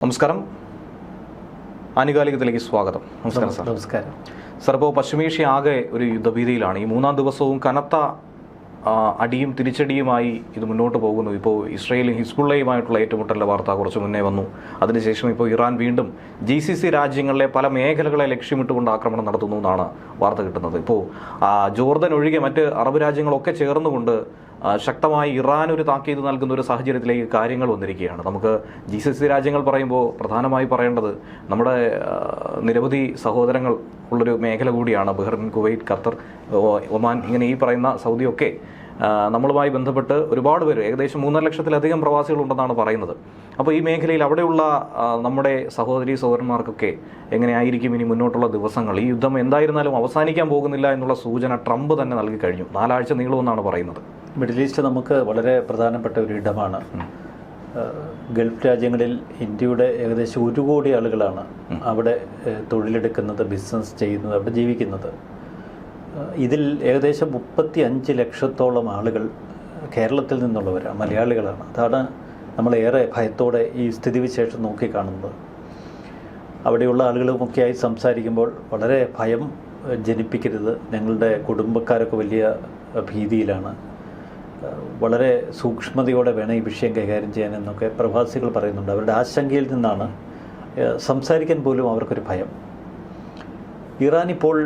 നമസ്കാരം, ആനുകാലികത്തിലേക്ക് സ്വാഗതം. നമസ്കാരം സാർ. നമസ്കാരം സാർ, ഇപ്പോൾ പശ്ചിമേഷ്യ ആകെ ഒരു യുദ്ധഭീതിയിലാണ്. ഈ മൂന്നാം ദിവസവും കനത്ത അടിയും തിരിച്ചടിയുമായി ഇത് മുന്നോട്ട് പോകുന്നു. ഇപ്പോൾ ഇസ്രയേലും ഹിസ്ബുള്ളയുമായിട്ടുള്ള ഏറ്റുമുട്ടലിൻ്റെ വാർത്ത കുറച്ച് മുന്നേ വന്നു. അതിനുശേഷം ഇപ്പോൾ ഇറാൻ വീണ്ടും GCC രാജ്യങ്ങളിലെ പല മേഖലകളെ ലക്ഷ്യമിട്ടുകൊണ്ട് ആക്രമണം നടത്തുന്നു എന്നാണ് വാർത്ത കിട്ടുന്നത്. ഇപ്പോൾ ജോർദൻ ഒഴികെ മറ്റ് അറബ് രാജ്യങ്ങളൊക്കെ ചേർന്നുകൊണ്ട് ശക്തമായി ഇറാൻ ഒരു താക്കീത് നൽകുന്ന ഒരു സാഹചര്യത്തിലേക്ക് കാര്യങ്ങൾ വന്നിരിക്കുകയാണ്. നമുക്ക് GCC രാജ്യങ്ങൾ പറയുമ്പോൾ പ്രധാനമായി പറയേണ്ടത് നമ്മുടെ നിരവധി സഹോദരങ്ങൾ ഉള്ളൊരു മേഖല കൂടിയാണ്. ബഹ്റൈൻ, കുവൈറ്റ്, ഖത്തർ, ഒമാൻ, ഇങ്ങനെ ഈ പറയുന്ന സൗദിയൊക്കെ നമ്മളുമായി ബന്ധപ്പെട്ട് ഒരുപാട് പേര്, ഏകദേശം 3.5 ലക്ഷത്തിലധികം പ്രവാസികളുണ്ടെന്നാണ് പറയുന്നത്. അപ്പോൾ ഈ മേഖലയിൽ അവിടെയുള്ള നമ്മുടെ സഹോദരീ സഹോദരന്മാർക്കൊക്കെ എങ്ങനെയായിരിക്കും ഇനി മുന്നോട്ടുള്ള ദിവസങ്ങൾ? ഈ യുദ്ധം എന്തായിരുന്നാലും അവസാനിക്കാൻ പോകുന്നില്ല എന്നുള്ള സൂചന ട്രംപ് തന്നെ നൽകി കഴിഞ്ഞു. 4 ആഴ്ച നീളുമെന്നാണ് പറയുന്നത്. മിഡിൽ ഈസ്റ്റ് നമുക്ക് വളരെ പ്രധാനപ്പെട്ട ഒരു ഇടമാണ്. ഗൾഫ് രാജ്യങ്ങളിൽ ഇന്ത്യയുടെ ഏകദേശം 1 കോടി ആളുകളാണ് അവിടെ തൊഴിലെടുക്കുന്നത്, ബിസിനസ് ചെയ്യുന്നത്, അവിടെ ജീവിക്കുന്നത്. ഇതിൽ ഏകദേശം 35 ലക്ഷത്തോളം ആളുകൾ കേരളത്തിൽ നിന്നുള്ളവരാണ്, മലയാളികളാണ്. അതാണ് നമ്മളേറെ ഭയത്തോടെ ഈ സ്ഥിതിവിശേഷം നോക്കിക്കാണുന്നത്. അവിടെയുള്ള ആളുകളുമൊക്കെയായി സംസാരിക്കുമ്പോൾ വളരെ ഭയം ജനിപ്പിക്കരുത്, ഞങ്ങളുടെ കുടുംബക്കാരൊക്കെ വലിയ ഭീതിയിലാണ്, വളരെ സൂക്ഷ്മതയോടെ വേണം ഈ വിഷയം കൈകാര്യം ചെയ്യാനെന്നൊക്കെ പ്രവാസികൾ പറയുന്നുണ്ട്. അവരുടെ ആശങ്കയിൽ നിന്നാണ് സംസാരിക്കാൻ പോലും അവർക്കൊരു ഭയം. ഇറാൻ ഇപ്പോൾ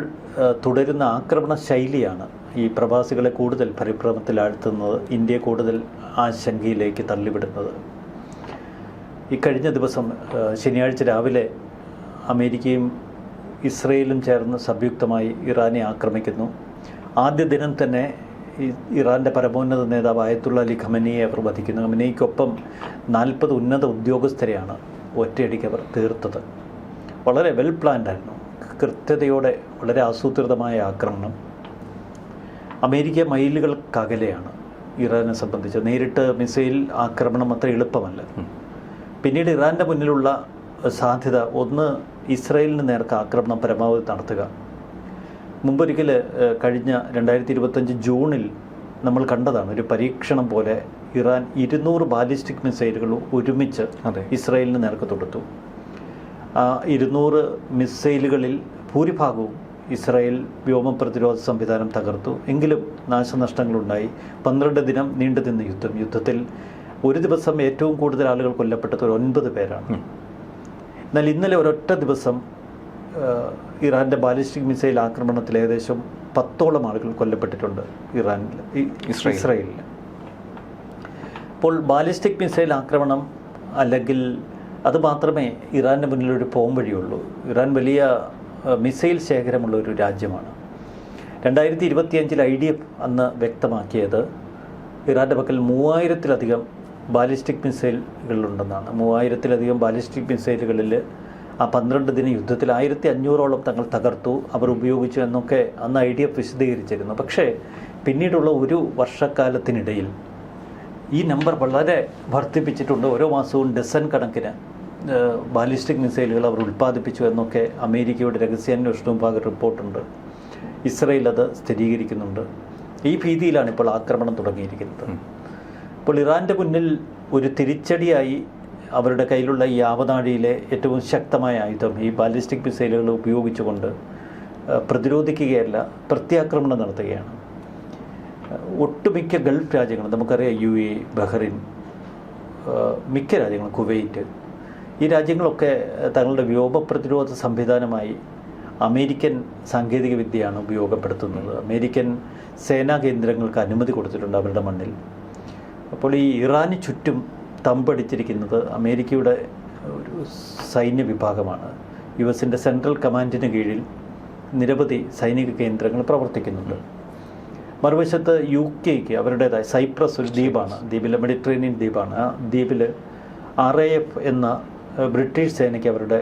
തുടരുന്ന ആക്രമണ ശൈലിയാണ് ഈ പ്രവാസികളെ കൂടുതൽ പരിഭ്രമത്തിലാഴ്ത്തുന്നത്, ഇന്ത്യയെ കൂടുതൽ ആശങ്കയിലേക്ക് തള്ളിവിടുന്നത്. ഈ കഴിഞ്ഞ ദിവസം ശനിയാഴ്ച രാവിലെ അമേരിക്കയും ഇസ്രയേലും ചേർന്ന് സംയുക്തമായി ഇറാനെ ആക്രമിക്കുന്നു. ആദ്യ ദിനം തന്നെ ഇറാൻ്റെ പരമോന്നത നേതാവ് ആയത്തുള്ള അലി ഖമനിയെ അവർ വധിക്കുന്നു. ഖമനിക്കൊപ്പം 40 ഉന്നത ഉദ്യോഗസ്ഥരെയാണ് ഒറ്റയടിക്ക് അവർ തീർത്തത്. വളരെ വെൽ പ്ലാൻഡ് ആയിരുന്നു, കൃത്യതയോടെ വളരെ ആസൂത്രിതമായ ആക്രമണം. അമേരിക്ക മൈലുകൾക്കകലെയാണ് ഇറാനെ സംബന്ധിച്ച്. നേരിട്ട് മിസൈൽ ആക്രമണം അത്ര എളുപ്പമല്ല. പിന്നീട് ഇറാൻ്റെ മുന്നിലുള്ള സാധ്യത, ഒന്ന് ഇസ്രായേലിന് നേർക്ക് ആക്രമണം പരമാവധി നടത്തുക. മുമ്പൊരിക്കൽ കഴിഞ്ഞ 2025 ജൂണിൽ നമ്മൾ കണ്ടതാണ്, ഒരു പരീക്ഷണം പോലെ ഇറാൻ 200 ബാലിസ്റ്റിക് മിസൈലുകൾ ഒരുമിച്ച് ഇസ്രായേലിന് നേർക്ക് തൊടുത്തു. 200 മിസൈലുകളിൽ ഭൂരിഭാഗവും ഇസ്രായേൽ വ്യോമ പ്രതിരോധ സംവിധാനം തകർത്തു. എങ്കിലും നാശനഷ്ടങ്ങളുണ്ടായി. 12 ദിനം നീണ്ടു നിന്ന യുദ്ധത്തിൽ ഒരു ദിവസം ഏറ്റവും കൂടുതൽ ആളുകൾ കൊല്ലപ്പെട്ടത് 9 പേരാണ്. എന്നാൽ ഇന്നലെ ഒരൊറ്റ ദിവസം ഇറാൻ്റെ ബാലിസ്റ്റിക് മിസൈൽ ആക്രമണത്തിൽ ഏകദേശം 10ഓളം ആളുകൾ കൊല്ലപ്പെട്ടിട്ടുണ്ട് ഇസ്രായേലിൽ. അപ്പോൾ ബാലിസ്റ്റിക് മിസൈൽ ആക്രമണം അല്ലെങ്കിൽ അത് മാത്രമേ ഇറാൻ്റെ മുന്നിലൊരു പോംവഴിയുള്ളൂ. ഇറാൻ വലിയ മിസൈൽ ശേഖരമുള്ള ഒരു രാജ്യമാണ്. 2025 IDF അന്ന് വ്യക്തമാക്കിയത് ഇറാൻ്റെ പക്കൽ 3000-ലധികം ബാലിസ്റ്റിക് മിസൈലുകളുണ്ടെന്നാണ്. 3000-ലധികം ബാലിസ്റ്റിക് മിസൈലുകളിൽ ആ 12 ദിന യുദ്ധത്തിൽ 1500ഓളം തങ്ങൾ തകർത്തു, അവർ ഉപയോഗിച്ചു എന്നൊക്കെ അന്ന് IDF വിശദീകരിച്ചിരുന്നു. പക്ഷേ പിന്നീടുള്ള ഒരു വർഷക്കാലത്തിനിടയിൽ ഈ നമ്പർ വളരെ വർദ്ധിപ്പിച്ചിട്ടുണ്ട്. ഓരോ മാസവും ഡസൻ കണക്കിന് ബാലിസ്റ്റിക് മിസൈലുകൾ അവർ ഉൽപ്പാദിപ്പിച്ചു എന്നൊക്കെ അമേരിക്കയുടെ രഹസ്യാന്വേഷണ വിഭാഗ റിപ്പോർട്ടുണ്ട്. ഇസ്രയേൽ അത് സ്ഥിരീകരിക്കുന്നുണ്ട്. ഈ ഭീതിയിലാണ് ഇപ്പോൾ ആക്രമണം തുടങ്ങിയിരിക്കുന്നത്. ഇപ്പോൾ ഇറാൻ്റെ മുന്നിൽ ഒരു തിരിച്ചടിയായി അവരുടെ കയ്യിലുള്ള ഈ ആവനാഴിയിലെ ഏറ്റവും ശക്തമായ ആയുധം ഈ ബാലിസ്റ്റിക് മിസൈലുകൾ ഉപയോഗിച്ചുകൊണ്ട് പ്രതിരോധിക്കുകയല്ല, പ്രത്യാക്രമണം നടത്തുകയാണ്. ഒട്ടുമിക്ക ഗൾഫ് രാജ്യങ്ങളും, നമുക്കറിയാം UAE, ബഹ്റൈൻ, മിക്ക രാജ്യങ്ങളും, കുവൈറ്റ്, ഈ രാജ്യങ്ങളൊക്കെ തങ്ങളുടെ വ്യോമ പ്രതിരോധ സംവിധാനമായി അമേരിക്കൻ സാങ്കേതിക വിദ്യയാണ് ഉപയോഗപ്പെടുത്തുന്നത്. അമേരിക്കൻ സേനാ കേന്ദ്രങ്ങൾക്ക് അനുമതി കൊടുത്തിട്ടുണ്ട് അവരുടെ മണ്ണിൽ. അപ്പോൾ ഈ ഇറാന് ചുറ്റും തമ്പടിച്ചിരിക്കുന്നത് അമേരിക്കയുടെ ഒരു സൈന്യ വിഭാഗമാണ്. US സെൻട്രൽ കമാൻഡിന് കീഴിൽ നിരവധി സൈനിക കേന്ദ്രങ്ങൾ പ്രവർത്തിക്കുന്നുണ്ട്. മറുവശത്ത് UK അവരുടേതായ സൈപ്രസ് ഒരു ദ്വീപാണ്, ദ്വീപിലെ മെഡിറ്ററേനിയൻ ദ്വീപാണ്. ആ ദ്വീപിൽ RAF എന്ന ബ്രിട്ടീഷ് സേനയ്ക്ക് അവരുടെ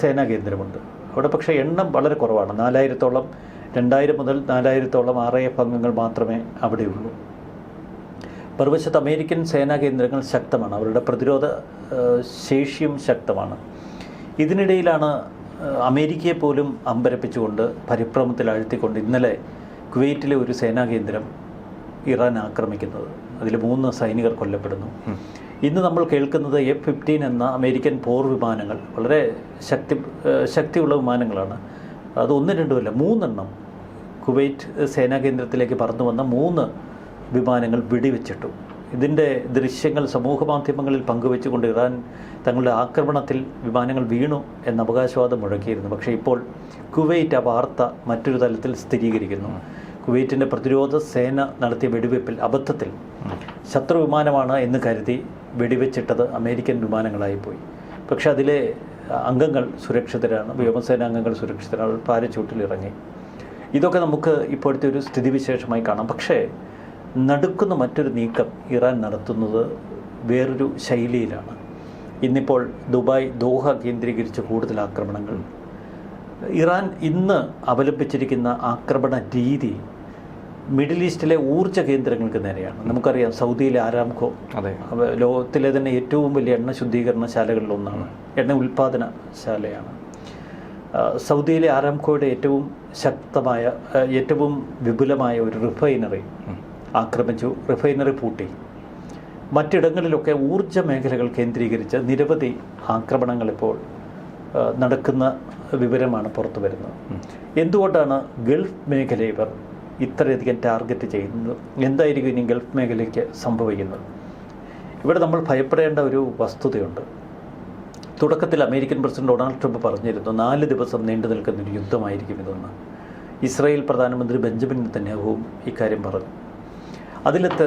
സേനാ കേന്ദ്രമുണ്ട്. അവിടെ പക്ഷേ എണ്ണം വളരെ കുറവാണ്. 4000-ഓളം, 2000 മുതൽ 4000-ഓളം RAF അംഗങ്ങൾ മാത്രമേ അവിടെയുള്ളൂ. മറുവശത്ത് അമേരിക്കൻ സേനാ കേന്ദ്രങ്ങൾ ശക്തമാണ്, അവരുടെ പ്രതിരോധ ശേഷിയും ശക്തമാണ്. ഇതിനിടയിലാണ് അമേരിക്കയെ പോലും അമ്പരപ്പിച്ചുകൊണ്ട്, പരിഭ്രമത്തിലാഴ്ത്തിക്കൊണ്ട് ഇന്നലെ കുവൈറ്റിലെ ഒരു സേനാ കേന്ദ്രം ഇറാൻ ആക്രമിക്കുന്നത്. അതിൽ 3 സൈനികർ കൊല്ലപ്പെടുന്നു. ഇന്ന് നമ്മൾ കേൾക്കുന്നത് F-15 എന്ന അമേരിക്കൻ പോർ വിമാനങ്ങൾ വളരെ ശക്തിയുള്ള വിമാനങ്ങളാണ്. അത് 1-2 അല്ല, 3 എണ്ണം കുവൈറ്റ് സേനാ കേന്ദ്രത്തിലേക്ക് പറന്നു വന്ന 3 വിമാനങ്ങൾ വെടിവെച്ചിട്ടു. ഇതിൻ്റെ ദൃശ്യങ്ങൾ സമൂഹ മാധ്യമങ്ങളിൽ പങ്കുവെച്ചുകൊണ്ട് ഇറാൻ തങ്ങളുടെ ആക്രമണത്തിൽ വിമാനങ്ങൾ വീണു എന്ന അവകാശവാദം മുഴക്കിയിരുന്നു. പക്ഷേ ഇപ്പോൾ കുവൈറ്റ് ആ വാർത്ത മറ്റൊരു തലത്തിൽ സ്ഥിരീകരിക്കുന്നു. കുവൈറ്റിൻ്റെ പ്രതിരോധ സേന നടത്തിയ വെടിവെപ്പിൽ അബദ്ധത്തിൽ ശത്രു വിമാനമാണ് എന്ന് കരുതി വെടിവെച്ചിട്ടത് അമേരിക്കൻ വിമാനങ്ങളായിപ്പോയി. പക്ഷെ അതിലെ അംഗങ്ങൾ സുരക്ഷിതരാണ്, വ്യോമസേന അംഗങ്ങൾ സുരക്ഷിതരാണ്, പാരച്യൂട്ടിലിറങ്ങി. ഇതൊക്കെ നമുക്ക് ഇപ്പോഴത്തെ ഒരു സ്ഥിതിവിശേഷമായി കാണാം. പക്ഷേ നടുക്കുന്ന മറ്റൊരു നീക്കം ഇറാൻ നടത്തുന്നത് വേറൊരു ശൈലിയിലാണ്. ഇന്നിപ്പോൾ ദുബായ്, ദോഹ കേന്ദ്രീകരിച്ച് കൂടുതൽ ആക്രമണങ്ങൾ. ഇറാൻ ഇന്ന് അവലംബിച്ചിരിക്കുന്ന ആക്രമണ രീതി മിഡിൽ ഈസ്റ്റിലെ ഊർജ്ജ കേന്ദ്രങ്ങൾക്ക് നേരെയാണ്. നമുക്കറിയാം സൗദിയിലെ ആരാംകോ ലോകത്തിലെ തന്നെ ഏറ്റവും വലിയ എണ്ണ ശുദ്ധീകരണശാലകളിലൊന്നാണ്, എണ്ണ ഉൽപ്പാദനശാലയാണ്. സൗദിയിലെ ആരാംകോയുടെ ഏറ്റവും ശക്തമായ, ഏറ്റവും വിപുലമായ ഒരു റിഫൈനറി ആക്രമിച്ചു, റിഫൈനറി പൂട്ടി. മറ്റിടങ്ങളിലൊക്കെ ഊർജ്ജ മേഖലകൾ കേന്ദ്രീകരിച്ച് നിരവധി ആക്രമണങ്ങൾ ഇപ്പോൾ നടക്കുന്ന വിവരമാണ് പുറത്തു വരുന്നത്. എന്തുകൊണ്ടാണ് ഗൾഫ് മേഖലയെ ഇവർ ഇത്രയധികം ടാർഗറ്റ് ചെയ്യുന്നത്? എന്തായിരിക്കും ഇനി ഗൾഫ് മേഖലയ്ക്ക് സംഭവിക്കുന്നത്? ഇവിടെ നമ്മൾ ഭയപ്പെടേണ്ട ഒരു വസ്തുതയുണ്ട്. തുടക്കത്തിൽ അമേരിക്കൻ പ്രസിഡന്റ് ഡൊണാൾഡ് ട്രംപ് പറഞ്ഞിരുന്നു 4 ദിവസം നീണ്ടു നിൽക്കുന്നൊരു യുദ്ധമായിരിക്കും ഇതെന്ന്. ഇസ്രായേൽ പ്രധാനമന്ത്രി ബെഞ്ചമിൻ നെതന്യാഹുവും ഇക്കാര്യം പറഞ്ഞു. അതിലത്തെ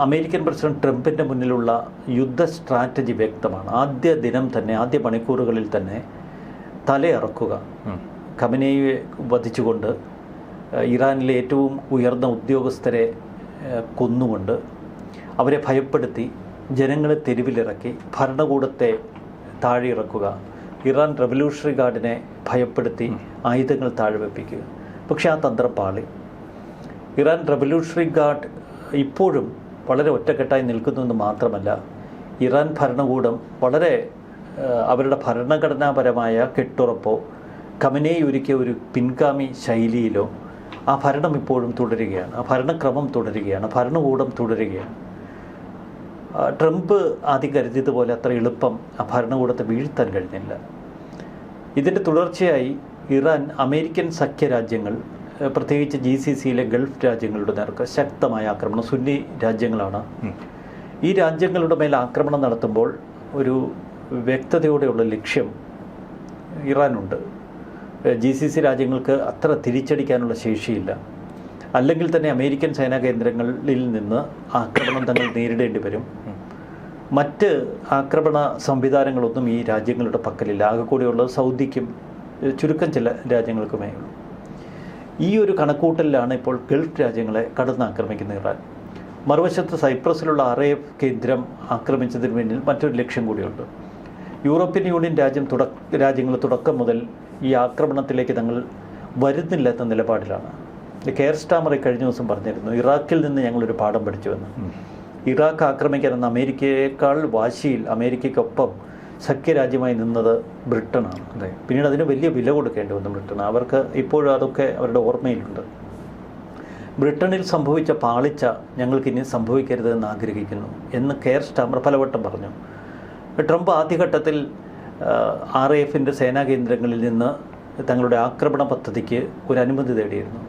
അമേരിക്കൻ പ്രസിഡന്റ് ട്രംപിൻ്റെ മുന്നിലുള്ള യുദ്ധ സ്ട്രാറ്റജി വ്യക്തമാണ്. ആദ്യ ദിനം തന്നെ, ആദ്യ മണിക്കൂറുകളിൽ തന്നെ തലയിറക്കുക, ഖമനേയിയെ വധിച്ചുകൊണ്ട്, ഇറാനിലെ ഏറ്റവും ഉയർന്ന ഉദ്യോഗസ്ഥരെ കൊന്നുകൊണ്ട്, അവരെ ഭയപ്പെടുത്തി, ജനങ്ങളെ തെരുവിലിറക്കി, ഭരണകൂടത്തെ താഴെയിറക്കുക, ഇറാൻ റവല്യൂഷണറി ഗാർഡിനെ ഭയപ്പെടുത്തി ആയുധങ്ങൾ താഴ്വെപ്പിക്കുക. പക്ഷേ ആ തന്ത്രം പാളി. ഇറാൻ റവല്യൂഷണറി ഗാർഡ് ഇപ്പോഴും വളരെ ഒറ്റക്കെട്ടായി നിൽക്കുന്നുവെന്ന് മാത്രമല്ല, ഇറാൻ ഭരണകൂടം വളരെ അവരുടെ ഭരണഘടനാപരമായ കെട്ടുറപ്പോ ഖമനേയി ഒരുക്കിയ ഒരു പിൻഗാമി ശൈലിയിലോ ആ ഭരണം ഇപ്പോഴും തുടരുകയാണ്, ആ ഭരണക്രമം തുടരുകയാണ്, ഭരണകൂടം തുടരുകയാണ്. ട്രംപ് ആദ്യം കരുതിയതുപോലെ അത്ര എളുപ്പം ആ ഭരണകൂടത്തെ വീഴ്ത്താൻ കഴിഞ്ഞില്ല. ഇതിൻ്റെ തുടർച്ചയായി ഇറാൻ അമേരിക്കൻ സഖ്യരാജ്യങ്ങൾ, പ്രത്യേകിച്ച് GCCയിലെ ഗൾഫ് രാജ്യങ്ങളുടെ നേർക്ക് ശക്തമായ ആക്രമണം, സുന്നി രാജ്യങ്ങളാണ്. ഈ രാജ്യങ്ങളുടെ മേൽ ആക്രമണം നടത്തുമ്പോൾ ഒരു വ്യക്തതയോടെയുള്ള ലക്ഷ്യം ഇറാനുണ്ട്. GCC രാജ്യങ്ങൾക്ക് അത്ര തിരിച്ചടിക്കാനുള്ള ശേഷിയില്ല. അല്ലെങ്കിൽ തന്നെ അമേരിക്കൻ സേനാ കേന്ദ്രങ്ങളിൽ നിന്ന് ആക്രമണം തങ്ങൾ നേരിടേണ്ടി വരും. മറ്റ് ആക്രമണ സംവിധാനങ്ങളൊന്നും ഈ രാജ്യങ്ങളുടെ പക്കലില്ല. ആകെ കൂടിയുള്ളത് സൗദിക്കും ചുരുക്കം ചില രാജ്യങ്ങൾക്കുമേ ഉള്ളൂ. ഈ ഒരു കണക്കൂട്ടലിലാണ് ഇപ്പോൾ ഗൾഫ് രാജ്യങ്ങളെ കടന്നാക്രമിക്കുന്ന ഇറാൻ. മറുവശത്ത് സൈപ്രസിലുള്ള RAF കേന്ദ്രം ആക്രമിച്ചതിന് പിന്നിൽ മറ്റൊരു ലക്ഷ്യം കൂടിയുണ്ട്. യൂറോപ്യൻ യൂണിയൻ രാജ്യങ്ങൾ തുടക്കം മുതൽ ഈ ആക്രമണത്തിലേക്ക് തങ്ങൾ വരുന്നില്ലാത്ത നിലപാടിലാണ്. കെയർ സ്റ്റാമർ കഴിഞ്ഞ ദിവസം പറഞ്ഞിരുന്നു, ഇറാഖിൽ നിന്ന് ഞങ്ങളൊരു പാഠം പഠിച്ചുവെന്ന്. ഇറാഖ് ആക്രമിക്കാനെന്ന് അമേരിക്കയേക്കാൾ വാശിയിൽ അമേരിക്കയ്ക്കൊപ്പം സഖ്യരാജ്യമായി നിന്നത് ബ്രിട്ടനാണ്. പിന്നീട് അതിന് വലിയ വില കൊടുക്കേണ്ടി വന്നു ബ്രിട്ടൻ. അവർക്ക് ഇപ്പോഴും അതൊക്കെ അവരുടെ ഓർമ്മയിലുണ്ട്. ബ്രിട്ടനിൽ സംഭവിച്ച പാളിച്ച ഞങ്ങൾക്കിനി സംഭവിക്കരുതെന്ന് ആഗ്രഹിക്കുന്നു എന്ന് കെയർ സ്റ്റാമർ പലവട്ടം പറഞ്ഞു. ട്രംപ് ആദ്യഘട്ടത്തിൽ RAFൻ്റെ സേനാ കേന്ദ്രങ്ങളിൽ നിന്ന് തങ്ങളുടെ ആക്രമണ പദ്ധതിക്ക് ഒരു അനുമതി തേടിയിരുന്നു.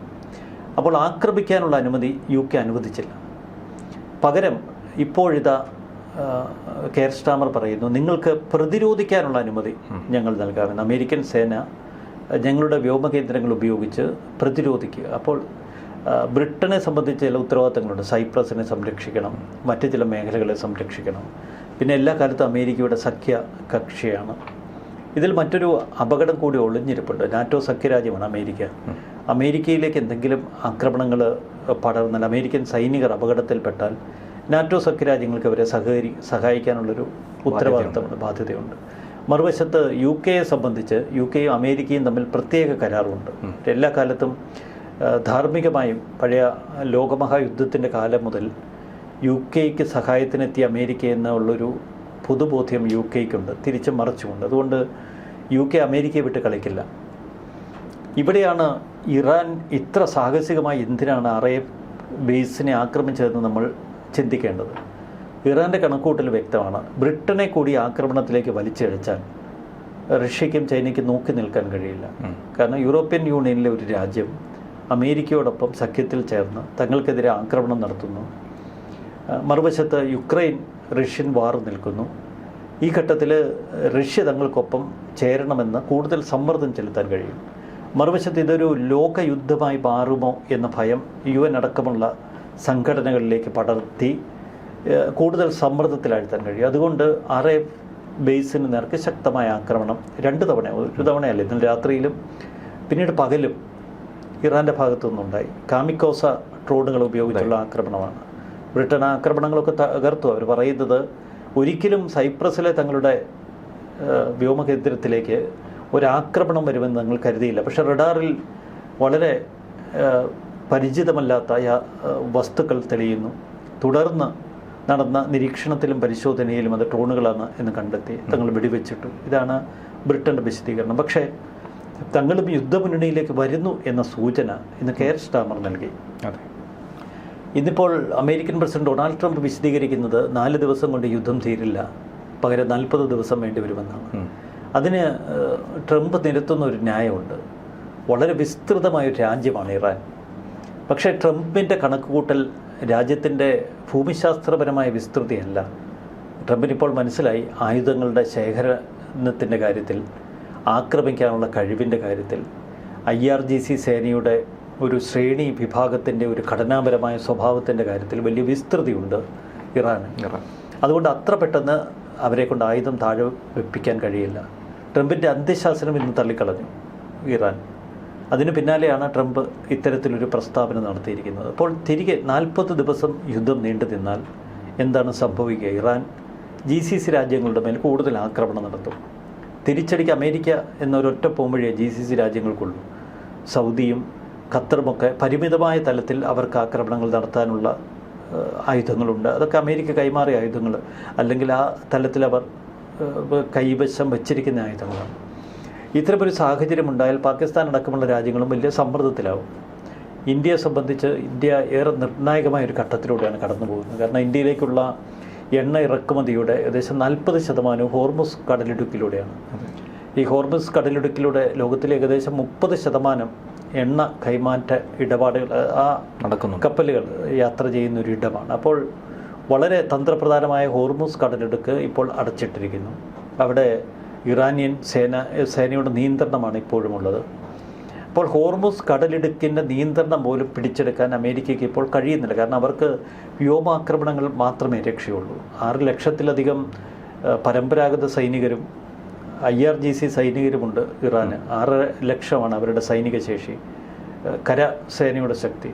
അപ്പോൾ ആക്രമിക്കാനുള്ള അനുമതി UK അനുവദിച്ചില്ല. പകരം ഇപ്പോഴിതാ കെയർ സ്റ്റാമർ പറയുന്നു, നിങ്ങൾക്ക് പ്രതിരോധിക്കാനുള്ള അനുമതി ഞങ്ങൾ നൽകാമെന്ന്. അമേരിക്കൻ സേന ഞങ്ങളുടെ വ്യോമകേന്ദ്രങ്ങൾ ഉപയോഗിച്ച് പ്രതിരോധിക്കുക. അപ്പോൾ ബ്രിട്ടനെ സംബന്ധിച്ച് ചില ഉത്തരവാദിത്തങ്ങളുണ്ട്. സൈപ്രസിനെ സംരക്ഷിക്കണം, മറ്റ് ചില മേഖലകളെ സംരക്ഷിക്കണം. പിന്നെ എല്ലാ കാലത്തും അമേരിക്കയുടെ സഖ്യ കക്ഷിയാണ്. ഇതിൽ മറ്റൊരു അപകടം കൂടി ഒളിഞ്ഞിരിപ്പുണ്ട്. NATO സഖ്യരാജ്യമാണ് America. അമേരിക്കയിലേക്ക് എന്തെങ്കിലും ആക്രമണങ്ങൾ പടർന്നാൽ, അമേരിക്കൻ സൈനികർ അപകടത്തിൽപ്പെട്ടാൽ നാറ്റോ സഖ്യരാജ്യങ്ങൾക്ക് അവരെ സഹായിക്കാനുള്ളൊരു ഉത്തരവാദിത്തമുണ്ട്, ബാധ്യതയുണ്ട്. മറുവശത്ത് UK സംബന്ധിച്ച് UKയും അമേരിക്കയും തമ്മിൽ പ്രത്യേക കരാറുണ്ട്. എല്ലാ കാലത്തും ധാർമ്മികമായും പഴയ ലോകമഹായുദ്ധത്തിൻ്റെ കാലം മുതൽ UK സഹായത്തിനെത്തിയ അമേരിക്ക എന്നുള്ളൊരു പൊതുബോധ്യം UKയ്ക്കുണ്ട്, തിരിച്ചും മറിച്ചുമുണ്ട്. അതുകൊണ്ട് UK അമേരിക്കയെ വിട്ട് കളിക്കില്ല. ഇവിടെയാണ് ഇറാൻ ഇത്ര സാഹസികമായി എന്തിനാണ് RAF ബേസിനെ ആക്രമിച്ചതെന്ന് നമ്മൾ ചിന്തിക്കേണ്ടത്. ഇറാൻ്റെ കണക്കൂട്ടൽ വ്യക്തമാണ്. ബ്രിട്ടനെ കൂടി ആക്രമണത്തിലേക്ക് വലിച്ചിഴച്ചാൽ റഷ്യയ്ക്കും ചൈനയ്ക്കും നോക്കി നിൽക്കാൻ കഴിയില്ല. കാരണം യൂറോപ്യൻ യൂണിയനിലെ ഒരു രാജ്യം അമേരിക്കയോടൊപ്പം സഖ്യത്തിൽ ചേർന്ന് തങ്ങൾക്കെതിരെ ആക്രമണം നടത്തുന്നു. മറുവശത്ത് യുക്രൈൻ റഷ്യൻ വാർ നിൽക്കുന്നു. ഈ ഘട്ടത്തിൽ റഷ്യ തങ്ങൾക്കൊപ്പം ചേരണമെന്ന് കൂടുതൽ സമ്മർദ്ദം ചെലുത്താൻ കഴിയും. മറുവശത്ത് ഇതൊരു ലോകയുദ്ധമായി മാറുമോ എന്ന ഭയം UN അടക്കമുള്ള സംഘടനകളിലേക്ക് പടർത്തി കൂടുതൽ സമ്മർദ്ദത്തിലാഴ്ത്താൻ കഴിയും. അതുകൊണ്ട് RAF ബേസിന് നേർക്ക് ശക്തമായ ആക്രമണം 2 തവണ, ഒരു തവണയല്ല, ഇന്നലെ രാത്രിയിലും പിന്നീട് പകലും ഇറാൻ്റെ ഭാഗത്തു നിന്നുണ്ടായി. കാമിക്കോസ ഡ്രോണുകൾ ഉപയോഗിച്ചുള്ള ആക്രമണമാണ്. ബ്രിട്ടൻ ആക്രമണങ്ങളൊക്കെ തകർത്തു. അവർ പറയുന്നത് ഒരിക്കലും സൈപ്രസിലെ തങ്ങളുടെ വ്യോമകേന്ദ്രത്തിലേക്ക് ഒരാക്രമണം വരുമെന്ന് ഞങ്ങൾ കരുതിയില്ല. പക്ഷേ റഡാറിൽ വളരെ പരിചിതമല്ലാത്ത വസ്തുക്കൾ തെളിയുന്നു. തുടർന്ന് നടന്ന നിരീക്ഷണത്തിലും പരിശോധനയിലും അത് ഡ്രോണുകളാണ് എന്ന് കണ്ടെത്തി തങ്ങൾ വെടിവെച്ചിട്ടു. ഇതാണ് ബ്രിട്ടൻ്റെ വിശദീകരണം. പക്ഷേ തങ്ങളും യുദ്ധമുന്നണിയിലേക്ക് വരുന്നു എന്ന സൂചന ഇന്ന് കെയർ സ്റ്റാമർ നൽകി. ഇന്നിപ്പോൾ അമേരിക്കൻ പ്രസിഡന്റ് ഡൊണാൾഡ് ട്രംപ് വിശദീകരിക്കുന്നത് 4 ദിവസം കൊണ്ട് യുദ്ധം തീരില്ല, പകരം 40 ദിവസം വേണ്ടി വരുമെന്നാണ്. അതിന് ട്രംപ് നിരത്തുന്ന ഒരു ന്യായമുണ്ട്. വളരെ വിസ്തൃതമായൊരു രാജ്യമാണ് ഇറാൻ. പക്ഷേ ട്രംപിൻ്റെ കണക്കുകൂട്ടൽ രാജ്യത്തിൻ്റെ ഭൂമിശാസ്ത്രപരമായ വിസ്തൃതിയല്ല. ട്രംപിനിപ്പോൾ മനസ്സിലായി ആയുധങ്ങളുടെ ശേഖരണത്തിൻ്റെ കാര്യത്തിൽ, ആക്രമിക്കാനുള്ള കഴിവിൻ്റെ കാര്യത്തിൽ, IRGC സേനയുടെ ഒരു ശ്രേണി വിഭാഗത്തിൻ്റെ ഒരു ഘടനാപരമായ സ്വഭാവത്തിൻ്റെ കാര്യത്തിൽ വലിയ വിസ്തൃതിയുണ്ട് ഇറാന്. അതുകൊണ്ട് അത്ര പെട്ടെന്ന് അവരെ കൊണ്ട് ആയുധം താഴെ വെപ്പിക്കാൻ കഴിയില്ല. ട്രംപിൻ്റെ അന്ത്യശാസനം ഇന്ന് തള്ളിക്കളഞ്ഞു ഇറാൻ. അതിന് പിന്നാലെയാണ് ട്രംപ് ഇത്തരത്തിലൊരു പ്രസ്താവന നടത്തിയിരിക്കുന്നത്. അപ്പോൾ തിരികെ 40 ദിവസം യുദ്ധം നീണ്ടു നിന്നാൽ എന്താണ് സംഭവിക്കുക? ഇറാൻ GCC രാജ്യങ്ങളുടെ മേൽ കൂടുതൽ ആക്രമണം നടത്തും. തിരിച്ചടിക്ക് അമേരിക്ക എന്നൊരൊറ്റ പോംവഴിയെ GCC രാജ്യങ്ങൾക്കുള്ളൂ. സൗദിയും ഖത്തറുമൊക്കെ പരിമിതമായ തലത്തിൽ അവർക്ക് ആക്രമണങ്ങൾ നടത്താനുള്ള ആയുധങ്ങളുണ്ട്. അതൊക്കെ അമേരിക്ക കൈമാറിയ ആയുധങ്ങൾ, അല്ലെങ്കിൽ ആ തലത്തിൽ അവർ കൈവശം വച്ചിരിക്കുന്ന ആയുധങ്ങളാണ്. ഇത്തരമൊരു സാഹചര്യം ഉണ്ടായാൽ പാകിസ്ഥാൻ അടക്കമുള്ള രാജ്യങ്ങളും വലിയ സമ്മർദ്ദത്തിലാവും. ഇന്ത്യയെ സംബന്ധിച്ച് ഇന്ത്യ ഏറെ നിർണായകമായ ഒരു ഘട്ടത്തിലൂടെയാണ് കടന്നു പോകുന്നത്. കാരണം ഇന്ത്യയിലേക്കുള്ള എണ്ണ ഇറക്കുമതിയുടെ ഏകദേശം 40% ഹോർമുസ് കടലിടുക്കിലൂടെയാണ്. ഈ ഹോർമുസ് കടലിടുക്കിലൂടെ ലോകത്തിലെ ഏകദേശം 30% എണ്ണ കൈമാറ്റ ഇടപാടുകൾ ആ നടക്കുന്നു, കപ്പലുകൾ യാത്ര ചെയ്യുന്ന ഒരു ഇടമാണ്. അപ്പോൾ വളരെ തന്ത്രപ്രധാനമായ ഹോർമുസ് കടലിടുക്ക് ഇപ്പോൾ അടച്ചിട്ടിരിക്കുന്നു. അവിടെ ഇറാനിയൻ സേനയുടെ നിയന്ത്രണമാണ് ഇപ്പോഴും ഉള്ളത്. അപ്പോൾ ഹോർമുസ് കടലിടുക്കിൻ്റെ നിയന്ത്രണം പോലും പിടിച്ചെടുക്കാൻ അമേരിക്കയ്ക്ക് ഇപ്പോൾ കഴിയുന്നില്ല. കാരണം അവർക്ക് വ്യോമാക്രമണങ്ങൾ മാത്രമേ രക്ഷയുള്ളൂ. 6 ലക്ഷത്തിലധികം പരമ്പരാഗത സൈനികരും IRGC സൈനികരുമുണ്ട് ഇറാന്. 6 ലക്ഷമാണ് അവരുടെ സൈനിക ശേഷി, കരസേനയുടെ ശക്തി.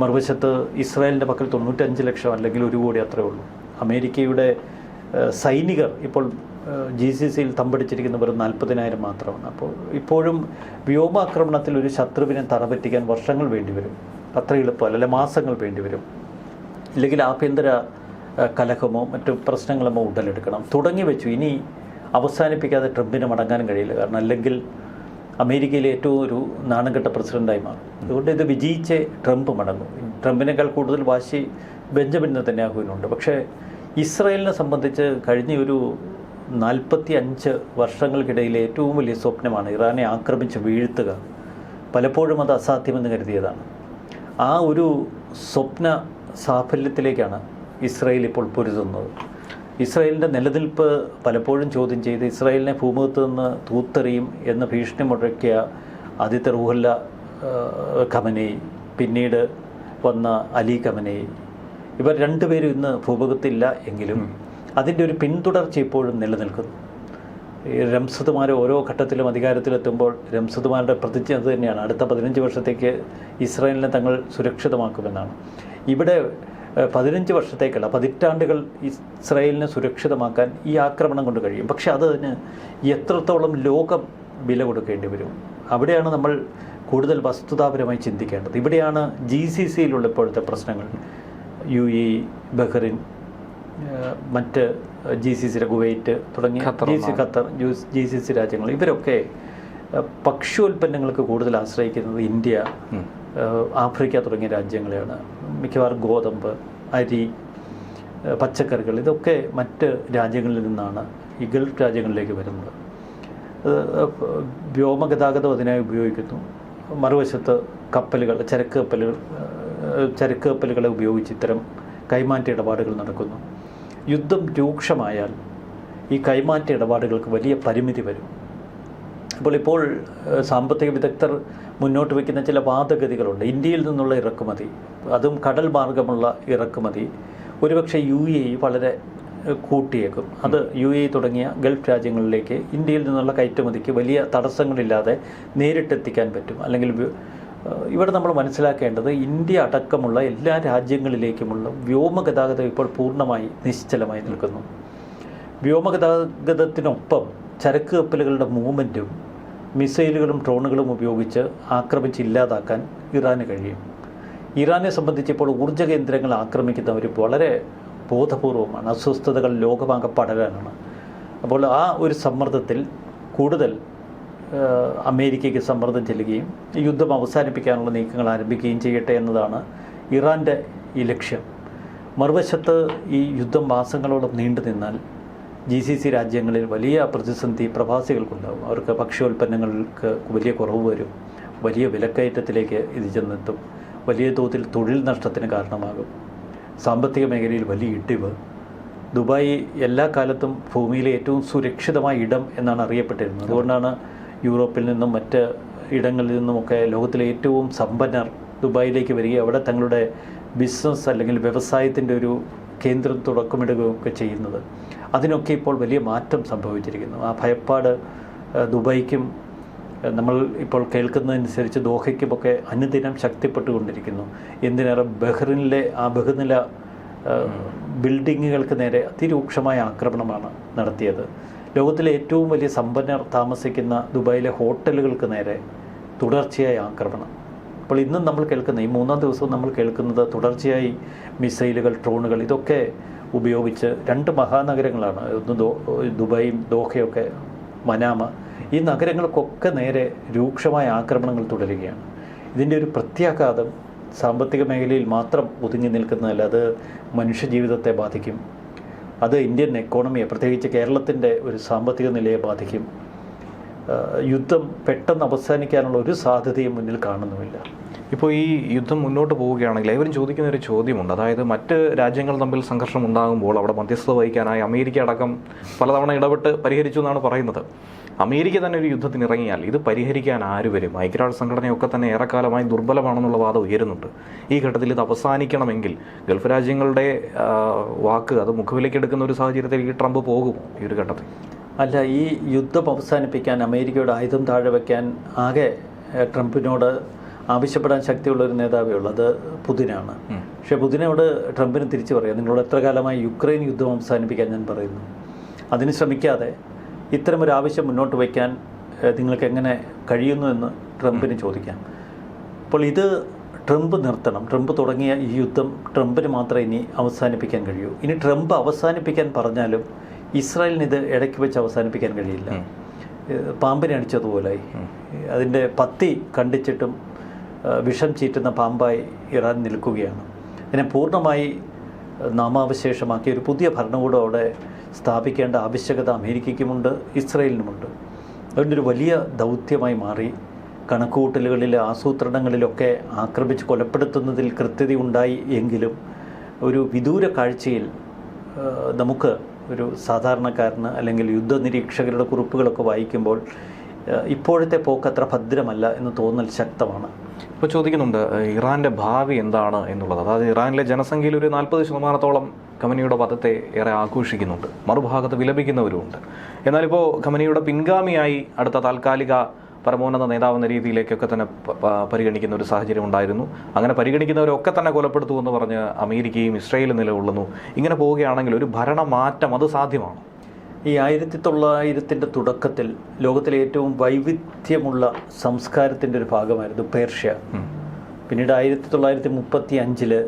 മറുവശത്ത് ഇസ്രായേലിൻ്റെ പക്കൽ 95 ലക്ഷം, അല്ലെങ്കിൽ 1 കോടി, അത്രേ ഉള്ളൂ. അമേരിക്കയുടെ സൈനികർ ഇപ്പോൾ GCCയിൽ തമ്പടിച്ചിരിക്കുന്ന വെറും 40,000 മാത്രമാണ്. അപ്പോൾ ഇപ്പോഴും വ്യോമാക്രമണത്തിൽ ഒരു ശത്രുവിനെ തറപറ്റിക്കാൻ വർഷങ്ങൾ വേണ്ടിവരും. അത്ര എളുപ്പമല്ല, അല്ലെ മാസങ്ങൾ വേണ്ടിവരും. ഇല്ലെങ്കിൽ ആഭ്യന്തര കലഹമോ മറ്റു പ്രശ്നങ്ങളുമോ ഉടലെടുക്കണം. തുടങ്ങി വെച്ചു. ഇനി അവസാനിപ്പിക്കാതെ ട്രംപിന് മടങ്ങാൻ കഴിയില്ല. കാരണം അല്ലെങ്കിൽ അമേരിക്കയിലെ ഏറ്റവും ഒരു നാണംകെട്ട പ്രസിഡൻ്റായി മാറും. അതുകൊണ്ട് ഇത് വിജയിച്ചേ ട്രംപ് മടങ്ങും. ട്രംപിനേക്കാൾ കൂടുതൽ വാശി ബെഞ്ചമിൻ നെതന്യാഹുവിനുണ്ട്. പക്ഷേ ഇസ്രായേലിനെ സംബന്ധിച്ച് കഴിഞ്ഞ ഒരു 45 വർഷങ്ങൾക്കിടയിലെ ഏറ്റവും വലിയ സ്വപ്നമാണ് ഇറാനെ ആക്രമിച്ച് വീഴ്ത്തുക. പലപ്പോഴും അത് അസാധ്യമെന്ന് കരുതിയതാണ്. ആ ഒരു സ്വപ്ന സാഫല്യത്തിലേക്കാണ് ഇസ്രായേൽ ഇപ്പോൾ പൊരുതുന്നത്. ഇസ്രായേലിൻ്റെ നിലനിൽപ്പ് പലപ്പോഴും ചോദ്യം ചെയ്ത് ഇസ്രായേലിനെ ഭൂമുഖത്ത് നിന്ന് തൂത്തെറിയും എന്ന ഭീഷണി മുഴക്കിയ ആദ്യത്തെ റൂഹുല്ല ഖമനേയി, പിന്നീട് വന്ന അലി ഖമനേയി, ഇവർ രണ്ടുപേരും ഇന്ന് ഭൂമുഖത്തില്ല എങ്കിലും അതിൻ്റെ ഒരു പിന്തുടർച്ച ഇപ്പോഴും നിലനിൽക്കുന്നു. ഈ റംസദുമാർ ഓരോ ഘട്ടത്തിലും അധികാരത്തിലെത്തുമ്പോൾ റംസദുമാരുടെ പ്രതിജ്ഞ അത് തന്നെയാണ്. അടുത്ത 15 വർഷത്തേക്ക് ഇസ്രായേലിനെ തങ്ങൾ സുരക്ഷിതമാക്കുമെന്നാണ്. ഇവിടെ 15 വർഷത്തേക്കല്ല, പതിറ്റാണ്ടുകൾ ഇസ്രായേലിനെ സുരക്ഷിതമാക്കാൻ ഈ ആക്രമണം കൊണ്ട് കഴിയും. പക്ഷെ അതിന് എത്രത്തോളം ലോകം വില കൊടുക്കേണ്ടി വരും? അവിടെയാണ് നമ്മൾ കൂടുതൽ വസ്തുതാപരമായി ചിന്തിക്കേണ്ടത്. ഇവിടെയാണ് GCCയിലുള്ള ഇപ്പോഴത്തെ പ്രശ്നങ്ങൾ. UAE, ബഹ്റിൻ, മറ്റ് GCC, കുവൈറ്റ് തുടങ്ങിയ ഖത്തർ, GCC രാജ്യങ്ങൾ, ഇവരൊക്കെ ഭക്ഷ്യോൽപ്പന്നങ്ങൾക്ക് കൂടുതൽ ആശ്രയിക്കുന്നത് ഇന്ത്യ, ആഫ്രിക്ക തുടങ്ങിയ രാജ്യങ്ങളെയാണ്. മിക്കവാറും ഗോതമ്പ്, അരി, പച്ചക്കറികൾ, ഇതൊക്കെ മറ്റ് രാജ്യങ്ങളിൽ നിന്നാണ് ഈ ഗൾഫ് രാജ്യങ്ങളിലേക്ക് വരുന്നത്. വ്യോമഗതാഗതം അതിനായി ഉപയോഗിക്കുന്നു. മറുവശത്ത് കപ്പലുകൾ, ചരക്ക് കപ്പലുകളെ ഉപയോഗിച്ച് ഇത്തരം കൈമാറ്റ ഇടപാടുകൾ നടക്കുന്നു. യുദ്ധം രൂക്ഷമായാൽ ഈ കൈമാറ്റ ഇടപാടുകൾക്ക് വലിയ പരിമിതി വരും. ഇപ്പോൾ സാമ്പത്തിക വിദഗ്ധർ മുന്നോട്ട് വയ്ക്കുന്ന ചില വാദഗതികളുണ്ട്. ഇന്ത്യയിൽ നിന്നുള്ള ഇറക്കുമതി, അതും കടൽ മാർഗമുള്ള ഇറക്കുമതി ഒരുപക്ഷെ UAE വളരെ കൂട്ടിയേക്കും. അത് UAE തുടങ്ങിയ ഗൾഫ് രാജ്യങ്ങളിലേക്ക് ഇന്ത്യയിൽ നിന്നുള്ള കയറ്റുമതിക്ക് വലിയ തടസ്സങ്ങളില്ലാതെ നേരിട്ടെത്തിക്കാൻ പറ്റും. അല്ലെങ്കിൽ ഇവിടെ നമ്മൾ മനസ്സിലാക്കേണ്ടത് ഇന്ത്യ അടക്കമുള്ള എല്ലാ രാജ്യങ്ങളിലേക്കുമുള്ള വ്യോമഗതാഗതം ഇപ്പോൾ പൂർണ്ണമായി നിശ്ചലമായി നിൽക്കുന്നു. വ്യോമഗതാഗതത്തിനൊപ്പം ചരക്ക് കപ്പലുകളുടെ മൂവ്മെൻറ്റും മിസൈലുകളും ഡ്രോണുകളും ഉപയോഗിച്ച് ആക്രമിച്ച് ഇല്ലാതാക്കാൻ ഇറാന് കഴിയും. ഇറാനെ സംബന്ധിച്ച് ഇപ്പോൾ ഊർജ്ജ കേന്ദ്രങ്ങൾ ആക്രമിക്കുന്നവർ വളരെ ബോധപൂർവമാണ്. അസ്വസ്ഥതകൾ ലോകമാകെ പടരാനാണ്. അപ്പോൾ ആ ഒരു സമ്മർദ്ദത്തിൽ കൂടുതൽ അമേരിക്കയ്ക്ക് സമ്മർദ്ദം ചെല്ലുകയും യുദ്ധം അവസാനിപ്പിക്കാനുള്ള നീക്കങ്ങൾ ആരംഭിക്കുകയും ചെയ്യട്ടെ എന്നതാണ് ഇറാൻ്റെ ഈ ലക്ഷ്യം. മറുവശത്ത് ഈ യുദ്ധം മാസങ്ങളോളം നീണ്ടു നിന്നാൽ GCC രാജ്യങ്ങളിൽ വലിയ പ്രതിസന്ധി പ്രവാസികൾക്കുണ്ടാകും. അവർക്ക് ഭക്ഷ്യോൽപ്പന്നങ്ങൾക്ക് വലിയ കുറവ് വരും. വലിയ വിലക്കയറ്റത്തിലേക്ക് ഇത് ചെന്നെത്തും. വലിയ തോതിൽ തൊഴിൽ നഷ്ടത്തിന് കാരണമാകും. സാമ്പത്തിക മേഖലയിൽ വലിയ ഇടിവ്. ദുബായ് എല്ലാ കാലത്തും ഭൂമിയിലെ ഏറ്റവും സുരക്ഷിതമായ ഇടം എന്നാണ് അറിയപ്പെട്ടിരുന്നത്. അതുകൊണ്ടാണ് യൂറോപ്പിൽ നിന്നും മറ്റ് ഇടങ്ങളിൽ നിന്നുമൊക്കെ ലോകത്തിലെ ഏറ്റവും സമ്പന്നർ ദുബായിലേക്ക് വരികയും അവിടെ തങ്ങളുടെ ബിസിനസ് അല്ലെങ്കിൽ വ്യവസായത്തിൻ്റെ ഒരു കേന്ദ്രം തുടക്കമിടുകയൊക്കെ ചെയ്യുന്നത്. അതിനൊക്കെ ഇപ്പോൾ വലിയ മാറ്റം സംഭവിച്ചിരിക്കുന്നു. ആ ഭയപ്പാട് ദുബായ്ക്കും നമ്മൾ ഇപ്പോൾ കേൾക്കുന്നതനുസരിച്ച് ദോഹയ്ക്കുമൊക്കെ അനുദിനം ശക്തിപ്പെട്ടുകൊണ്ടിരിക്കുന്നു. എന്തിനേറെ ബഹ്റിനിലെ ആ ബഹുനില ബിൽഡിങ്ങുകൾക്ക് നേരെ അതിരൂക്ഷമായ ആക്രമണമാണ് നടത്തിയത്. ലോകത്തിലെ ഏറ്റവും വലിയ സമ്പന്നർ താമസിക്കുന്ന ദുബായിലെ ഹോട്ടലുകൾക്ക് നേരെ തുടർച്ചയായ ആക്രമണം. അപ്പോൾ ഇന്നും നമ്മൾ കേൾക്കുന്ന ഈ 3-ാം ദിവസവും നമ്മൾ കേൾക്കുന്നത് തുടർച്ചയായി മിസൈലുകൾ, ഡ്രോണുകൾ ഇതൊക്കെ ഉപയോഗിച്ച് 2 മഹാനഗരങ്ങളാണ്, ഒന്ന് ദുബായും ദോഹയൊക്കെ, മനാമ, ഈ നഗരങ്ങൾക്കൊക്കെ നേരെ രൂക്ഷമായ ആക്രമണങ്ങൾ തുടരുകയാണ്. ഇതിൻ്റെ ഒരു പ്രത്യാഘാതം സാമ്പത്തിക മേഖലയിൽ മാത്രം ഒതുങ്ങി നിൽക്കുന്നതല്ല, അത് മനുഷ്യജീവിതത്തെ ബാധിക്കും. അത് ഇന്ത്യൻ എക്കോണമിയെ, പ്രത്യേകിച്ച് കേരളത്തിൻ്റെ ഒരു സാമ്പത്തിക നിലയെ ബാധിക്കും. യുദ്ധം പെട്ടെന്ന് അവസാനിക്കാനുള്ള ഒരു സാധ്യതയും മുന്നിൽ കാണുന്നുമില്ല. ഇപ്പോൾ ഈ യുദ്ധം മുന്നോട്ട് പോവുകയാണെങ്കിൽ ഏവരും ചോദിക്കുന്ന ഒരു ചോദ്യമുണ്ട്. അതായത് മറ്റ് രാജ്യങ്ങൾ തമ്മിൽ സംഘർഷം ഉണ്ടാകുമ്പോൾ അവിടെ മധ്യസ്ഥത വഹിക്കാനായി അമേരിക്ക അടക്കം പലതവണ ഇടപെട്ട് പരിഹരിച്ചു എന്നാണ് പറയുന്നത്. അമേരിക്ക തന്നെ ഒരു യുദ്ധത്തിന് ഇറങ്ങിയാൽ ഇത് പരിഹരിക്കാൻ ആര് വരും? ഐക്യരാഷ്ട്ര സംഘടനയൊക്കെ തന്നെ ഏറെക്കാലമായി ദുർബലമാണെന്നുള്ള വാദം ഉയരുന്നുണ്ട്. ഈ ഘട്ടത്തിൽ ഇത് അവസാനിക്കണമെങ്കിൽ ഗൾഫ് രാജ്യങ്ങളുടെ വാക്ക് അത് മുഖവിലേക്കെടുക്കുന്ന ഒരു സാഹചര്യത്തിലേക്ക് ട്രംപ് പോകുമോ ഈ ഒരു ഘട്ടത്തിൽ? അല്ല, ഈ യുദ്ധം അവസാനിപ്പിക്കാൻ അമേരിക്കയുടെ ആയുധം താഴെ വയ്ക്കാൻ ആകെ ട്രംപിനോട് ആവശ്യപ്പെടാൻ ശക്തിയുള്ള ഒരു നേതാവേ ഉള്ളൂ, അത് പുതിനാണ്. പക്ഷേ പുതിനോട് ട്രംപിന് തിരിച്ചു പറയാം, നിങ്ങളോട് എത്ര കാലമായി യുക്രൈൻ യുദ്ധം അവസാനിപ്പിക്കാൻ ഞാൻ പറയുന്നു. അതിന് ശ്രമിക്കാതെ ഇത്തരമൊരു ആവശ്യം മുന്നോട്ട് വയ്ക്കാൻ നിങ്ങൾക്ക് എങ്ങനെ കഴിയുന്നു എന്ന് ട്രംപിന് ചോദിക്കാം. അപ്പോൾ ഇത് ട്രംപ് നിർത്തണം. ട്രംപ് തുടങ്ങിയ ഈ യുദ്ധം ട്രംപിന് മാത്രമേ ഇനി അവസാനിപ്പിക്കാൻ കഴിയൂ. ഇനി ട്രംപ് അവസാനിപ്പിക്കാൻ പറഞ്ഞാലും ഇസ്രായേലിന് ഇത് ഇടയ്ക്ക് വെച്ച് അവസാനിപ്പിക്കാൻ കഴിയില്ല. പാമ്പിനെ അടിച്ചതുപോലായി, അതിൻ്റെ പത്തി കണ്ടിച്ചിട്ടും വിഷം ചീറ്റുന്ന പാമ്പായി ഇറാൻ നിൽക്കുകയാണ്. ഇതിനെ പൂർണ്ണമായി നാമാവശേഷമാക്കി ഒരു പുതിയ ഭരണകൂടം അവിടെ സ്ഥാപിക്കേണ്ട ആവശ്യകത അമേരിക്കയ്ക്കുമുണ്ട്, ഇസ്രായേലിനുമുണ്ട്. അതിൻ്റെ ഒരു വലിയ ദൗത്യമായി മാറി. കണക്കുകൂട്ടലുകളിലെ ആസൂത്രണങ്ങളിലൊക്കെ ആക്രമിച്ച് കൊലപ്പെടുത്തുന്നതിൽ കൃത്യതയുണ്ടായി എങ്കിലും ഒരു വിദൂര കാഴ്ചയിൽ നമുക്ക് ഒരു സാധാരണക്കാരന് അല്ലെങ്കിൽ യുദ്ധനിരീക്ഷകരുടെ കുറിപ്പുകളൊക്കെ വായിക്കുമ്പോൾ ഇപ്പോഴത്തെ പോക്ക് അത്ര ഭദ്രമല്ല എന്ന് തോന്നൽ ശക്തമാണ്. ഇപ്പോൾ ചോദിക്കുന്നുണ്ട് ഇറാൻ്റെ ഭാവി എന്താണ് എന്നുള്ളത്. അതായത് ഇറാനിലെ ജനസംഖ്യയിൽ ഒരു 40% ഖമനിയുടെ വധത്തെ ഏറെ ആഘോഷിക്കുന്നുണ്ട്, മറുഭാഗത്ത് വിലപിക്കുന്നവരുമുണ്ട്. എന്നാലിപ്പോൾ ഖമനിയുടെ പിൻഗാമിയായി അടുത്ത താൽക്കാലിക പരമോന്നത നേതാവെന്ന രീതിയിലേക്കൊക്കെ തന്നെ പരിഗണിക്കുന്ന ഒരു സാഹചര്യം ഉണ്ടായിരുന്നു. അങ്ങനെ പരിഗണിക്കുന്നവരൊക്കെ തന്നെ കൊലപ്പെടുത്തുമെന്ന് പറഞ്ഞ് അമേരിക്കയും ഇസ്രായേലും നിലകൊള്ളുന്നു. ഇങ്ങനെ പോവുകയാണെങ്കിൽ ഒരു ഭരണമാറ്റം അത് സാധ്യമാണ്. ഈ 1900-ൻ്റെ തുടക്കത്തിൽ ലോകത്തിലെ ഏറ്റവും വൈവിധ്യമുള്ള സംസ്കാരത്തിൻ്റെ ഒരു ഭാഗമായിരുന്നു പേർഷ്യ. പിന്നീട് 1935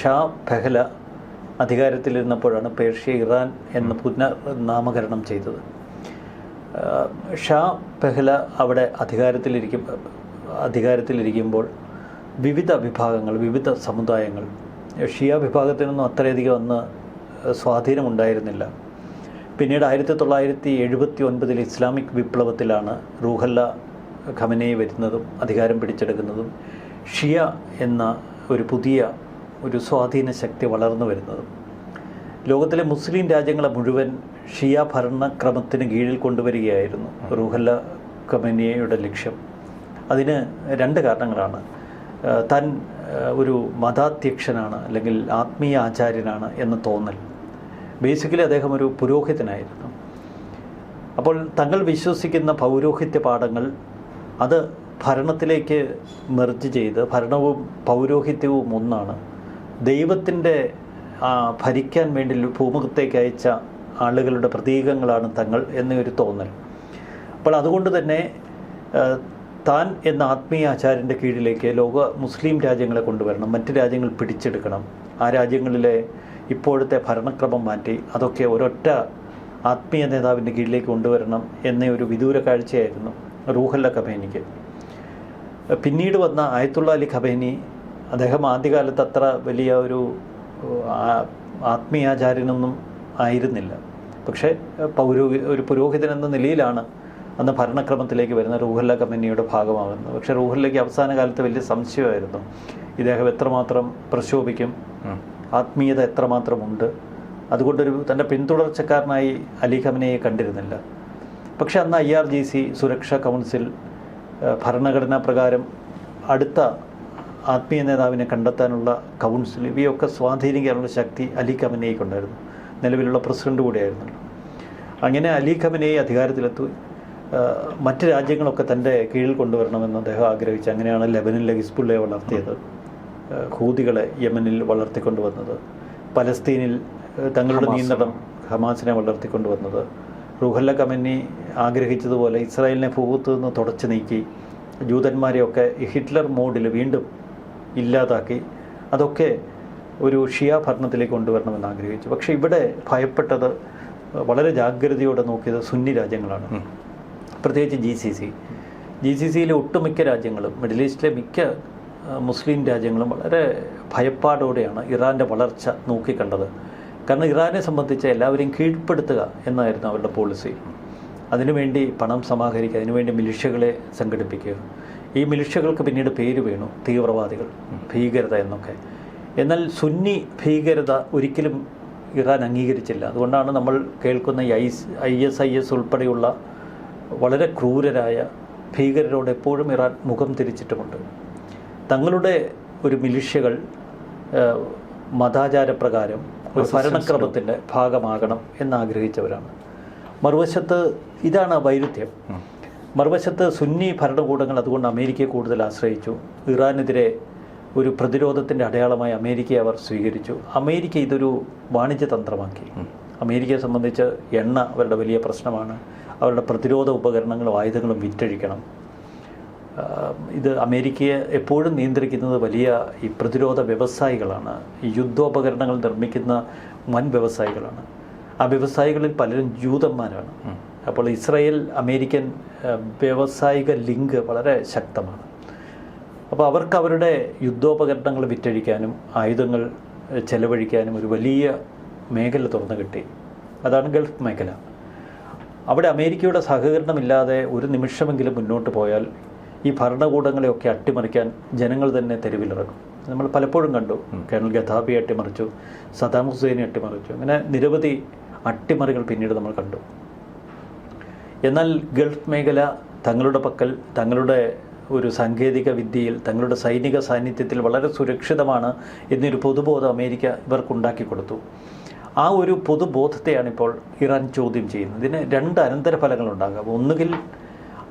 ഷാ പെഹ്ല അധികാരത്തിലിരുന്നപ്പോഴാണ് പേർഷ്യ ഇറാൻ എന്ന് പുനർനാമകരണം ചെയ്തത്. ഷാ പെഹ്ല അവിടെ അധികാരത്തിലിരിക്കുമ്പോൾ വിവിധ വിഭാഗങ്ങൾ, വിവിധ സമുദായങ്ങൾ ഷിയ വിഭാഗത്തിനൊന്നും അത്രയധികം അന്ന് സ്വാധീനമുണ്ടായിരുന്നില്ല. പിന്നീട് 1979 ഇസ്ലാമിക് വിപ്ലവത്തിലാണ് റൂഹല്ല ഖമനേയി വരുന്നതും അധികാരം പിടിച്ചെടുക്കുന്നതും ഷിയ എന്ന ഒരു പുതിയ ഒരു സ്വാധീന ശക്തി വളർന്നു വരുന്നതും. ലോകത്തിലെ മുസ്ലിം രാജ്യങ്ങളെ മുഴുവൻ ഷിയ ഭരണക്രമത്തിന് കീഴിൽ കൊണ്ടുവരികയായിരുന്നു റൂഹല്ല ഖമനേയിയുടെ ലക്ഷ്യം. അതിന് 2 കാരണങ്ങളാണ്. താൻ ഒരു മതാധ്യക്ഷനാണ് അല്ലെങ്കിൽ ആത്മീയ ആചാര്യനാണ് എന്ന തോന്നൽ. ബേസിക്കലി അദ്ദേഹം ഒരു പുരോഹിതനായിരുന്നു. അപ്പോൾ തങ്ങൾ വിശ്വസിക്കുന്ന പൗരോഹിത്യ പാഠങ്ങൾ അത് ഭരണത്തിലേക്ക് മെർജ് ചെയ്ത്, ഭരണവും പൗരോഹിത്യവും ഒന്നാണ്, ദൈവത്തിൻ്റെ ഭരിക്കാൻ വേണ്ടി ഭൂമുഖത്തേക്ക് അയച്ച ആളുകളുടെ പ്രതീകങ്ങളാണ് തങ്ങൾ എന്നൊരു തോന്നൽ. അപ്പോൾ അതുകൊണ്ട് തന്നെ താൻ എന്ന ആത്മീയ ആചാര്യൻ്റെ കീഴിലേക്ക് ലോക മുസ്ലിം രാജ്യങ്ങളെ കൊണ്ടുവരണം, മറ്റ് രാജ്യങ്ങൾ പിടിച്ചെടുക്കണം, ആ രാജ്യങ്ങളിലെ ഇപ്പോഴത്തെ ഭരണക്രമം മാറ്റി അതൊക്കെ ഒരൊറ്റ ആത്മീയ നേതാവിൻ്റെ കീഴിലേക്ക് കൊണ്ടുവരണം എന്ന ഒരു വിദൂര കാഴ്ചയായിരുന്നു റൂഹല്ല ഖമേനിക്ക്. പിന്നീട് വന്ന ആയത്തുള്ള അലി ഖമേനി, അദ്ദേഹം ആദ്യകാലത്ത് അത്ര വലിയ ഒരു ആത്മീയാചാര്യനൊന്നും ആയിരുന്നില്ല. പക്ഷേ ഒരു പുരോഹിതൻ എന്ന നിലയിലാണ് അന്ന് ഭരണക്രമത്തിലേക്ക് വരുന്ന റൂഹല്ല ഖമേനിയുടെ ഭാഗമാകുന്നത്. പക്ഷേ റൂഹല്ലയ്ക്ക് അവസാന കാലത്ത് വലിയ സംശയമായിരുന്നു, ഇദ്ദേഹം എത്രമാത്രം പ്രശോഭിക്കും, ആത്മീയത എത്രമാത്രമുണ്ട്. അതുകൊണ്ടൊരു തൻ്റെ പിന്തുടർച്ചക്കാരനായി അലി ഖമേനിയെ കണ്ടിരുന്നില്ല. പക്ഷേ അന്ന് IRGC സുരക്ഷാ കൗൺസിൽ ഭരണഘടനാ പ്രകാരം അടുത്ത ആത്മീയ നേതാവിനെ കണ്ടെത്താനുള്ള കൗൺസിൽ, ഇവയൊക്കെ സ്വാധീനിക്കാനുള്ള ശക്തി അലി ഖമേനിക്കുണ്ടായിരുന്നു. നിലവിലുള്ള പ്രസിഡന്റ് കൂടിയായിരുന്നല്ലോ. അങ്ങനെ അലി ഖമേനി അധികാരത്തിലെത്തി മറ്റ് രാജ്യങ്ങളൊക്കെ തൻ്റെ കീഴിൽ കൊണ്ടുവരണമെന്ന് അദ്ദേഹം ആഗ്രഹിച്ചു. അങ്ങനെയാണ് ലെബനനിലെ ഹിസ്ബുള്ളയെ വളർത്തിയത്, ഹൂതികളെ യമനിൽ വളർത്തിക്കൊണ്ടുവന്നത്, പലസ്തീനിൽ തങ്ങളുടെ നിയന്ത്രണം ഹമാസിനെ വളർത്തിക്കൊണ്ടുവന്നത്. റൂഹല്ല ഖമേനി ആഗ്രഹിച്ചതുപോലെ ഇസ്രായേലിനെ ഭൂമുഖത്ത് നിന്ന് തുടച്ചു നീക്കി ജൂതന്മാരെയൊക്കെ ഹിറ്റ്ലർ മോഡിൽ വീണ്ടും ഇല്ലാതാക്കി അതൊക്കെ ഒരു ഷിയ ഭരണത്തിലേക്ക് കൊണ്ടുവരണമെന്ന് ആഗ്രഹിച്ചു. പക്ഷേ ഇവിടെ ഭയപ്പെട്ടത്, വളരെ ജാഗ്രതയോടെ നോക്കിയത് സുന്നി രാജ്യങ്ങളാണ്, പ്രത്യേകിച്ച് GCCയിലെ ഒട്ടുമിക്ക രാജ്യങ്ങളും മിഡിൽ ഈസ്റ്റിലെ മിക്ക മുസ്ലിം രാജ്യങ്ങളും വളരെ ഭയപ്പാടോടെയാണ് ഇറാൻ്റെ വളർച്ച നോക്കിക്കണ്ടത്. കാരണം ഇറാനെ സംബന്ധിച്ച് എല്ലാവരെയും കീഴ്പ്പെടുത്തുക എന്നായിരുന്നു അവരുടെ പോളിസി. അതിനുവേണ്ടി പണം സമാഹരിക്കുക, അതിനുവേണ്ടി മിലിഷ്യകളെ സംഘടിപ്പിക്കുക. ഈ മിലിഷ്യകൾക്ക് പിന്നീട് പേര് വീണു തീവ്രവാദികൾ, ഭീകരത എന്നൊക്കെ. എന്നാൽ സുന്നി ഭീകരത ഒരിക്കലും ഇറാൻ അംഗീകരിച്ചില്ല. അതുകൊണ്ടാണ് നമ്മൾ കേൾക്കുന്ന ISIS ഉൾപ്പെടെയുള്ള വളരെ ക്രൂരരായ ഭീകരരോട് എപ്പോഴും ഇറാൻ മുഖം തിരിച്ചിട്ടുമുണ്ട്. തങ്ങളുടെ ഒരു മിലിഷ്യകൾ മതാചാരപ്രകാരം ഒരു ഭരണക്രമത്തിൻ്റെ ഭാഗമാകണം എന്നാഗ്രഹിച്ചവരാണ്. മറുവശത്ത് ഇതാണ് വൈരുദ്ധ്യം. മറുവശത്ത് സുന്നി ഭരണകൂടങ്ങൾ അതുകൊണ്ട് അമേരിക്കയെ കൂടുതൽ ആശ്രയിച്ചു. ഇറാനെതിരെ ഒരു പ്രതിരോധത്തിൻ്റെ അടയാളമായി അമേരിക്കയെ അവർ സ്വീകരിച്ചു. അമേരിക്ക ഇതൊരു വാണിജ്യ തന്ത്രമാക്കി. അമേരിക്കയെ സംബന്ധിച്ച് എണ്ണ അവരുടെ വലിയ പ്രശ്നമാണ്. അവരുടെ പ്രതിരോധ ഉപകരണങ്ങളും ആയുധങ്ങളും വിറ്റഴിക്കണം. ഇത് അമേരിക്കയെ എപ്പോഴും നിയന്ത്രിക്കുന്നത് വലിയ ഈ പ്രതിരോധ വ്യവസായികളാണ്, ഈ യുദ്ധോപകരണങ്ങൾ നിർമ്മിക്കുന്ന വൻ വ്യവസായികളാണ്. ആ വ്യവസായികളിൽ പലരും ജൂതന്മാരാണ്. അപ്പോൾ ഇസ്രായേൽ അമേരിക്കൻ വ്യാവസായിക ലിങ്ക് വളരെ ശക്തമാണ്. അപ്പോൾ അവർക്ക് അവരുടെ യുദ്ധോപകരണങ്ങൾ വിറ്റഴിക്കാനും ആയുധങ്ങൾ ചെലവഴിക്കാനും ഒരു വലിയ മേഖല തുറന്നു കിട്ടി. അതാണ് ഗൾഫ് മേഖല. അവിടെ അമേരിക്കയുടെ സഹകരണമില്ലാതെ ഒരു നിമിഷമെങ്കിലും മുന്നോട്ട് പോയാൽ ഈ ഭരണകൂടങ്ങളെയൊക്കെ അട്ടിമറിക്കാൻ ജനങ്ങൾ തന്നെ തെരുവിലിറങ്ങും. നമ്മൾ പലപ്പോഴും കണ്ടു. കേണൽ ഗദ്ദാഫി അട്ടിമറിച്ചു, സദാം ഹുസൈനെ അട്ടിമറിച്ചു, അങ്ങനെ നിരവധി അട്ടിമറികൾ പിന്നീട് നമ്മൾ കണ്ടു. എന്നാൽ ഗൾഫ് മേഖല തങ്ങളുടെ പക്കൽ, തങ്ങളുടെ ഒരു സാങ്കേതിക വിദ്യയിൽ, തങ്ങളുടെ സൈനിക സാന്നിധ്യത്തിൽ വളരെ സുരക്ഷിതമാണ് എന്നൊരു പൊതുബോധം അമേരിക്ക ഇവർക്കുണ്ടാക്കി കൊടുത്തു. ആ ഒരു പൊതുബോധത്തെയാണ് ഇപ്പോൾ ഇറാൻ ചോദ്യം ചെയ്യുന്നത്. ഇതിന് 2 അനന്തരഫലങ്ങളുണ്ടാകാം. ഒന്നുകിൽ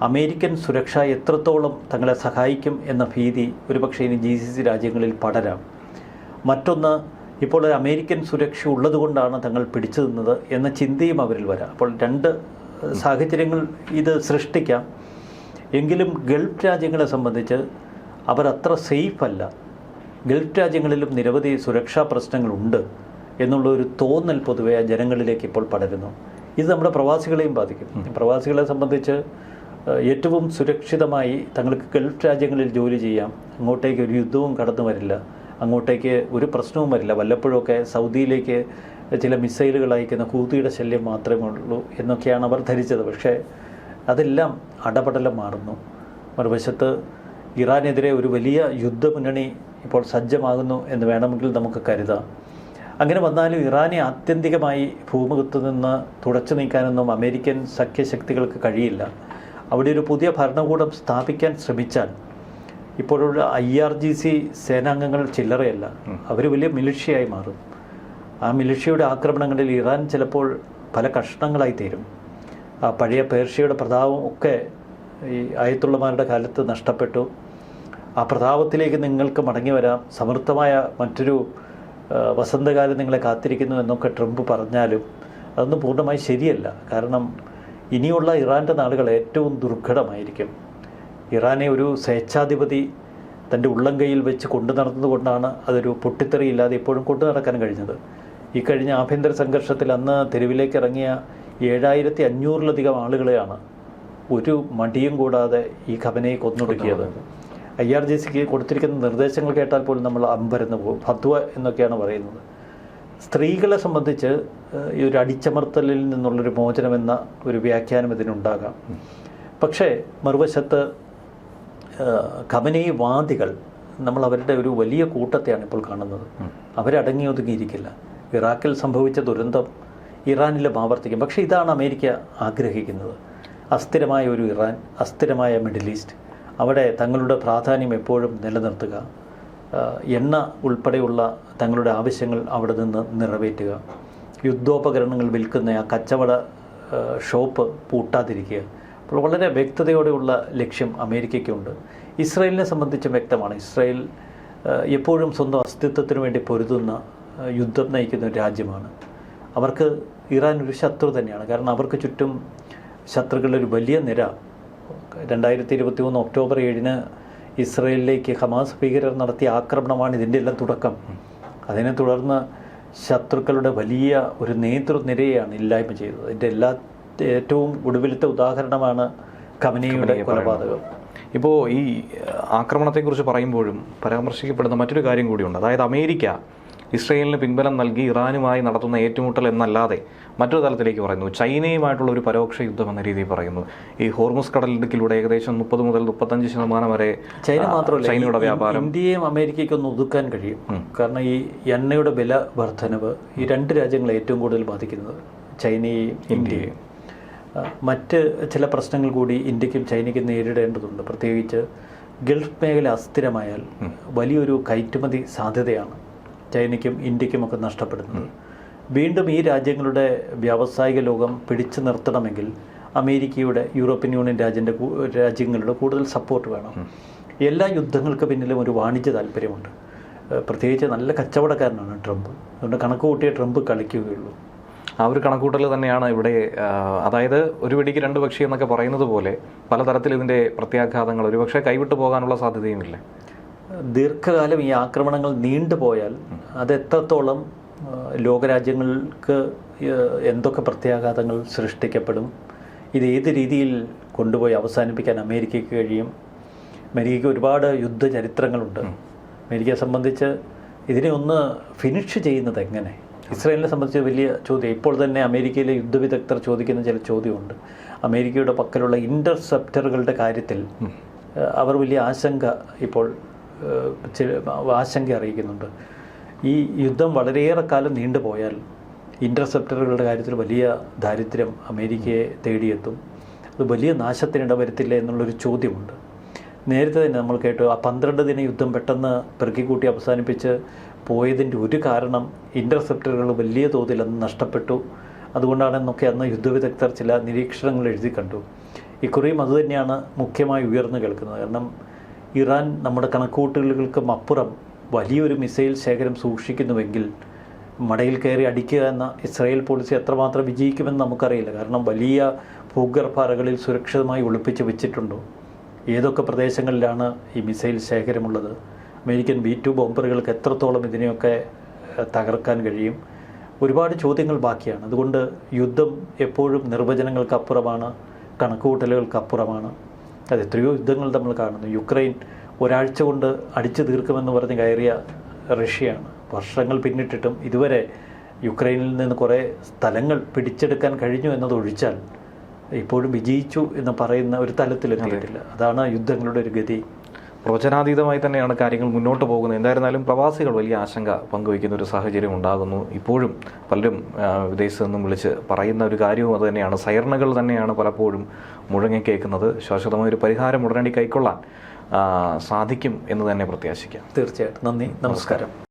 അമേരിക്കൻ സുരക്ഷ എത്രത്തോളം തങ്ങളെ സഹായിക്കും എന്ന ഭീതി ഒരുപക്ഷെ ഇനി GCC രാജ്യങ്ങളിൽ പടരാം. മറ്റൊന്ന്, ഇപ്പോൾ അമേരിക്കൻ സുരക്ഷ ഉള്ളതുകൊണ്ടാണ് തങ്ങൾ പിടിച്ചു നിന്നത് എന്ന ചിന്തയും അവരിൽ വരാം. അപ്പോൾ 2 സാഹചര്യങ്ങൾ ഇത് സൃഷ്ടിക്കാം. എങ്കിലും ഗൾഫ് രാജ്യങ്ങളെ സംബന്ധിച്ച് അവർ അത്ര സേഫ് അല്ല. ഗൾഫ് രാജ്യങ്ങളിലും നിരവധി സുരക്ഷാ പ്രശ്നങ്ങളുണ്ട് എന്നുള്ള ഒരു തോന്നൽ പൊതുവെ ജനങ്ങളിലേക്ക് ഇപ്പോൾ പടരുന്നു. ഇത് നമ്മുടെ പ്രവാസികളെയും ബാധിക്കും. പ്രവാസികളെ സംബന്ധിച്ച് ഏറ്റവും സുരക്ഷിതമായി തങ്ങൾക്ക് ഗൾഫ് രാജ്യങ്ങളിൽ ജോലി ചെയ്യാം, അങ്ങോട്ടേക്ക് ഒരു യുദ്ധവും കടന്നു വരില്ല, അങ്ങോട്ടേക്ക് ഒരു പ്രശ്നവും വരില്ല. വല്ലപ്പോഴൊക്കെ സൗദിയിലേക്ക് ചില മിസൈലുകൾ അയക്കുന്ന ഹൂതിയുടെ ശല്യം മാത്രമേ ഉള്ളൂ എന്നൊക്കെയാണ് അവർ ധരിച്ചത്. പക്ഷേ അതെല്ലാം അടപടലം മാറുന്നു. മറുവശത്ത് ഇറാനെതിരെ ഒരു വലിയ യുദ്ധമുന്നണി ഇപ്പോൾ സജ്ജമാകുന്നു എന്ന് വേണമെങ്കിൽ നമുക്ക് കരുതാം. അങ്ങനെ വന്നാലും ഇറാനെ ആത്യന്തികമായി ഭൂമുഖത്തു നിന്ന് തുടച്ചു നീക്കാനൊന്നും അമേരിക്കൻ സഖ്യശക്തികൾക്ക് കഴിയില്ല. അവിടെ ഒരു പുതിയ ഭരണകൂടം സ്ഥാപിക്കാൻ ശ്രമിച്ചാൽ ഇപ്പോഴുള്ള IRGC സേനാംഗങ്ങൾ ചില്ലറയല്ല, അവർ വലിയ മിലിഷ്യയായി മാറും. ആ മിലിഷ്യയുടെ ആക്രമണങ്ങളിൽ ഇറാൻ ചിലപ്പോൾ പല കഷ്ണങ്ങളായി തീരും. ആ പഴയ പേർഷ്യയുടെ പ്രതാപം ഒക്കെ ഈ ആയത്തുള്ളമാരുടെ കാലത്ത് നഷ്ടപ്പെട്ടു. ആ പ്രതാപത്തിലേക്ക് നിങ്ങൾക്ക് മടങ്ങി വരാം, സമൃദ്ധമായ മറ്റൊരു വസന്തകാലം നിങ്ങളെ കാത്തിരിക്കുന്നു എന്നൊക്കെ ട്രംപ് പറഞ്ഞാലും അതൊന്നും പൂർണ്ണമായി ശരിയല്ല. കാരണം ഇനിയുള്ള ഇറാൻ്റെ നാളുകൾ ഏറ്റവും ദുർഘടമായിരിക്കും. ഇറാനെ ഒരു സ്വേച്ഛാധിപതി തൻ്റെ ഉള്ളംകൈയിൽ വെച്ച് കൊണ്ടു നടന്നതുകൊണ്ടാണ് അതൊരു പൊട്ടിത്തെറിയില്ലാതെ ഇപ്പോഴും കൊണ്ടു നടക്കാൻ കഴിഞ്ഞത്. ഈ കഴിഞ്ഞ ആഭ്യന്തര സംഘർഷത്തിൽ അന്ന് തെരുവിലേക്ക് ഇറങ്ങിയ 7500-ലധികം ആളുകളെയാണ് ഒരു മടിയും കൂടാതെ ഈ ഖമനയെ കൊന്നൊടുക്കിയത്. IRGCക്ക് കൊടുത്തിരിക്കുന്ന നിർദ്ദേശങ്ങൾ കേട്ടാൽ പോലും നമ്മൾ അമ്പരന്ന് പോകും. ഫത്വ എന്നൊക്കെയാണ് പറയുന്നത്. സ്ത്രീകളെ സംബന്ധിച്ച് ഈ ഒരു അടിച്ചമർത്തലിൽ നിന്നുള്ളൊരു മോചനമെന്ന ഒരു വ്യാഖ്യാനം ഇതിനുണ്ടാകാം. പക്ഷേ മറുവശത്ത് ഖമനേവാദികൾ നമ്മൾ അവരുടെ ഒരു വലിയ കൂട്ടത്തെയാണ് ഇപ്പോൾ കാണുന്നത്. അവരടങ്ങി ഒതുങ്ങിയിരിക്കില്ല. ഇറാഖിൽ സംഭവിച്ച ദുരന്തം ഇറാനിലും ആവർത്തിക്കും. പക്ഷേ ഇതാണ് അമേരിക്ക ആഗ്രഹിക്കുന്നത്. അസ്ഥിരമായ ഒരു ഇറാൻ, അസ്ഥിരമായ മിഡിൽ ഈസ്റ്റ്, അവിടെ തങ്ങളുടെ പ്രാധാന്യം എപ്പോഴും നിലനിർത്തുക, എണ്ണ ഉൾപ്പെടെയുള്ള തങ്ങളുടെ ആവശ്യങ്ങൾ അവിടെ നിന്ന് നിറവേറ്റുക, യുദ്ധോപകരണങ്ങൾ വിൽക്കുന്ന ആ കച്ചവട ഷോപ്പ് പൂട്ടാതിരിക്കുക. അപ്പോൾ വളരെ വ്യക്തതയോടെയുള്ള ലക്ഷ്യം അമേരിക്കയ്ക്കുണ്ട്. ഇസ്രായേലിനെ സംബന്ധിച്ചും വ്യക്തമാണ്. ഇസ്രായേൽ എപ്പോഴും സ്വന്തം അസ്തിത്വത്തിന് വേണ്ടി പൊരുതുന്ന, യുദ്ധം നയിക്കുന്ന ഒരു രാജ്യമാണ്. അവർക്ക് ഇറാൻ ഒരു ശത്രു തന്നെയാണ്. കാരണം അവർക്ക് ചുറ്റും ശത്രുക്കളുടെ ഒരു വലിയ നിര. 2023 ഒക്ടോബർ 7 ഇസ്രായേലിലേക്ക് ഹമാസ് ഭീകരർ നടത്തിയ ആക്രമണമാണ് ഇതിൻ്റെ എല്ലാം തുടക്കം. അതിനെ തുടർന്ന് ശത്രുക്കളുടെ വലിയ ഒരു നേതൃനിരയാണ് ഇല്ലായ്മ ചെയ്തത്. അതിൻ്റെ ഏറ്റവും ഒടുവിലത്തെ ഉദാഹരണമാണ് ഖമനേയുടെ കൊലപാതകം. ഇപ്പോൾ ഈ ആക്രമണത്തെക്കുറിച്ച് പറയുമ്പോഴും പരാമർശിക്കപ്പെടുന്ന മറ്റൊരു കാര്യം കൂടിയുണ്ട്. അതായത് അമേരിക്ക ഇസ്രയേലിന് പിൻബലം നൽകി ഇറാനുമായി നടത്തുന്ന ഏറ്റുമുട്ടൽ എന്നല്ലാതെ മറ്റൊരു തലത്തിലേക്ക് പറയുന്നു. ചൈനയുമായിട്ടുള്ള ഒരു പരോക്ഷ യുദ്ധം എന്ന രീതിയിൽ പറയുന്നു. ഈ ഹോർമുസ് കടലിടുക്കിലൂടെ ഏകദേശം 30 മുതൽ 35% വരെ ചൈന മാത്രമല്ല, ചൈനയുടെ വ്യാപാരം ഇന്ത്യയും അമേരിക്കയ്ക്കൊന്ന് ഒതുക്കാൻ കഴിയും. കാരണം ഈ എണ്ണയുടെ വില വർധനവ് ഈ രണ്ട് രാജ്യങ്ങളെ ഏറ്റവും കൂടുതൽ ബാധിക്കുന്നത്, ചൈനയെയും ഇന്ത്യയെയും. മറ്റ് ചില പ്രശ്നങ്ങൾ കൂടി ഇന്ത്യക്കും ചൈനയ്ക്കും നേരിടേണ്ടതുണ്ട്. പ്രത്യേകിച്ച് ഗൾഫ് മേഖല അസ്ഥിരമായാൽ വലിയൊരു കയറ്റുമതി സാധ്യതയാണ് ചൈനയ്ക്കും ഇന്ത്യക്കുമൊക്കെ നഷ്ടപ്പെടുന്നത്. വീണ്ടും ഈ രാജ്യങ്ങളുടെ വ്യാവസായിക ലോകം പിടിച്ചു നിർത്തണമെങ്കിൽ അമേരിക്കയുടെ, യൂറോപ്യൻ യൂണിയൻ രാജ്യങ്ങളുടെ കൂടുതൽ സപ്പോർട്ട് വേണം. എല്ലാ യുദ്ധങ്ങൾക്ക് പിന്നിലും ഒരു വാണിജ്യ താല്പര്യമുണ്ട്. പ്രത്യേകിച്ച് നല്ല കച്ചവടക്കാരനാണ് ട്രംപ്. അതുകൊണ്ട് കണക്ക് കൂട്ടിയ ട്രംപ് കളിക്കുകയുള്ളൂ. ആ ഒരു കണക്കൂട്ടൽ തന്നെയാണ് ഇവിടെ. അതായത് ഒരു വെടിക്ക് രണ്ട് പക്ഷി എന്നൊക്കെ പറയുന്നത് പോലെ പലതരത്തിൽ ഇതിൻ്റെ പ്രത്യാഘാതങ്ങൾ ഒരുപക്ഷെ കൈവിട്ടു പോകാനുള്ള സാധ്യതയുമില്ല. ദീർഘകാലം ഈ ആക്രമണങ്ങൾ നീണ്ടുപോയാൽ അത് എത്രത്തോളം ലോകരാജ്യങ്ങൾക്ക് എന്തൊക്കെ പ്രത്യാഘാതങ്ങൾ സൃഷ്ടിക്കപ്പെടും, ഇത് ഏത് രീതിയിൽ കൊണ്ടുപോയി അവസാനിപ്പിക്കാൻ അമേരിക്കയ്ക്ക് കഴിയും. അമേരിക്കയ്ക്ക് ഒരുപാട് യുദ്ധചരിത്രങ്ങളുണ്ട്. അമേരിക്കയെ സംബന്ധിച്ച് ഇതിനെ ഒന്ന് ഫിനിഷ് ചെയ്യുന്നത് എങ്ങനെ? ഇസ്രായേലിനെ സംബന്ധിച്ച് വലിയ ചോദ്യം. ഇപ്പോൾ തന്നെ അമേരിക്കയിലെ യുദ്ധവിദഗ്ധർ ചോദിക്കുന്ന ചില ചോദ്യമുണ്ട്. അമേരിക്കയുടെ പക്കലുള്ള ഇൻ്റർസെപ്റ്ററുകളുടെ കാര്യത്തിൽ അവർ വലിയ ആശങ്ക അറിയിക്കുന്നുണ്ട്. ഈ യുദ്ധം വളരെയേറെ കാലം നീണ്ടുപോയാൽ ഇൻ്റർസെപ്റ്ററുകളുടെ കാര്യത്തിൽ വലിയ ദാരിദ്ര്യം അമേരിക്കയെ തേടിയെത്തും. അത് വലിയ നാശത്തിനിട വരുത്തില്ല എന്നുള്ളൊരു ചോദ്യമുണ്ട്. നേരത്തെ തന്നെ നമ്മൾ കേട്ടു, ആ 12 ദിന യുദ്ധം പെട്ടെന്ന് പെറുക്കിക്കൂട്ടി അവസാനിപ്പിച്ച് പോയതിൻ്റെ ഒരു കാരണം ഇൻ്റർസെപ്റ്ററുകൾ വലിയ തോതിൽ അന്ന് നഷ്ടപ്പെട്ടു. അതുകൊണ്ടാണെന്നൊക്കെ അന്ന് യുദ്ധവിദഗ്ധർ ചില നിരീക്ഷണങ്ങൾ എഴുതി കണ്ടു. ഇക്കുറിയും അതുതന്നെയാണ് മുഖ്യമായി ഉയർന്നു കേൾക്കുന്നത്. കാരണം ഇറാൻ നമ്മുടെ കണക്കുകൂട്ടലുകൾക്കും അപ്പുറം വലിയൊരു മിസൈൽ ശേഖരം സൂക്ഷിക്കുന്നുവെങ്കിൽ മടയിൽ കയറി അടിക്കുക എന്ന ഇസ്രായേൽ പോളിസി എത്രമാത്രം വിജയിക്കുമെന്ന് നമുക്കറിയില്ല. കാരണം വലിയ ഭൂഗർഭ അറകളിൽ സുരക്ഷിതമായി ഒളിപ്പിച്ച് വെച്ചിട്ടുണ്ടോ? ഏതൊക്കെ പ്രദേശങ്ങളിലാണ് ഈ മിസൈൽ ശേഖരമുള്ളത്? അമേരിക്കൻ B-2 ബോംബറുകൾക്ക് എത്രത്തോളം ഇതിനെയൊക്കെ തകർക്കാൻ കഴിയും? ഒരുപാട് ചോദ്യങ്ങൾ ബാക്കിയാണ്. അതുകൊണ്ട് യുദ്ധം എപ്പോഴും നിർവചനങ്ങൾക്കപ്പുറമാണ്, കണക്കുകൂട്ടലുകൾക്കപ്പുറമാണ്. അത് എത്രയോ യുദ്ധങ്ങൾ നമ്മൾ കാണുന്നു. യുക്രൈൻ ഒരാഴ്ച കൊണ്ട് അടിച്ചു തീർക്കുമെന്ന് പറഞ്ഞ് കയറിയ റഷ്യയാണ്. വർഷങ്ങൾ പിന്നിട്ടിട്ടും ഇതുവരെ യുക്രൈനിൽ നിന്ന് കുറേ സ്ഥലങ്ങൾ പിടിച്ചെടുക്കാൻ കഴിഞ്ഞു എന്നതൊഴിച്ചാൽ ഇപ്പോഴും വിജയിച്ചു എന്ന് പറയുന്ന ഒരു തലത്തിലെത്തിയിട്ടില്ല. അതാണ് യുദ്ധങ്ങളുടെ ഒരു ഗതി. പ്രവചനാതീതമായി തന്നെയാണ് കാര്യങ്ങൾ മുന്നോട്ട് പോകുന്നത്. എന്തായിരുന്നാലും പ്രവാസികൾ വലിയ ആശങ്ക പങ്കുവയ്ക്കുന്ന ഒരു സാഹചര്യം ഉണ്ടാകുന്നു. ഇപ്പോഴും പലരും വിദേശത്ത് നിന്നും വിളിച്ച് പറയുന്ന ഒരു കാര്യവും അത് തന്നെയാണ്. സൈറണുകൾ തന്നെയാണ് പലപ്പോഴും മുഴങ്ങിക്കേൾക്കുന്നത്. ശാശ്വതമായൊരു പരിഹാരം ഉടനടി കൈക്കൊള്ളാൻ സാധിക്കും എന്ന് തന്നെ പ്രത്യാശിക്കാം. തീർച്ചയായിട്ടും. നന്ദി, നമസ്കാരം.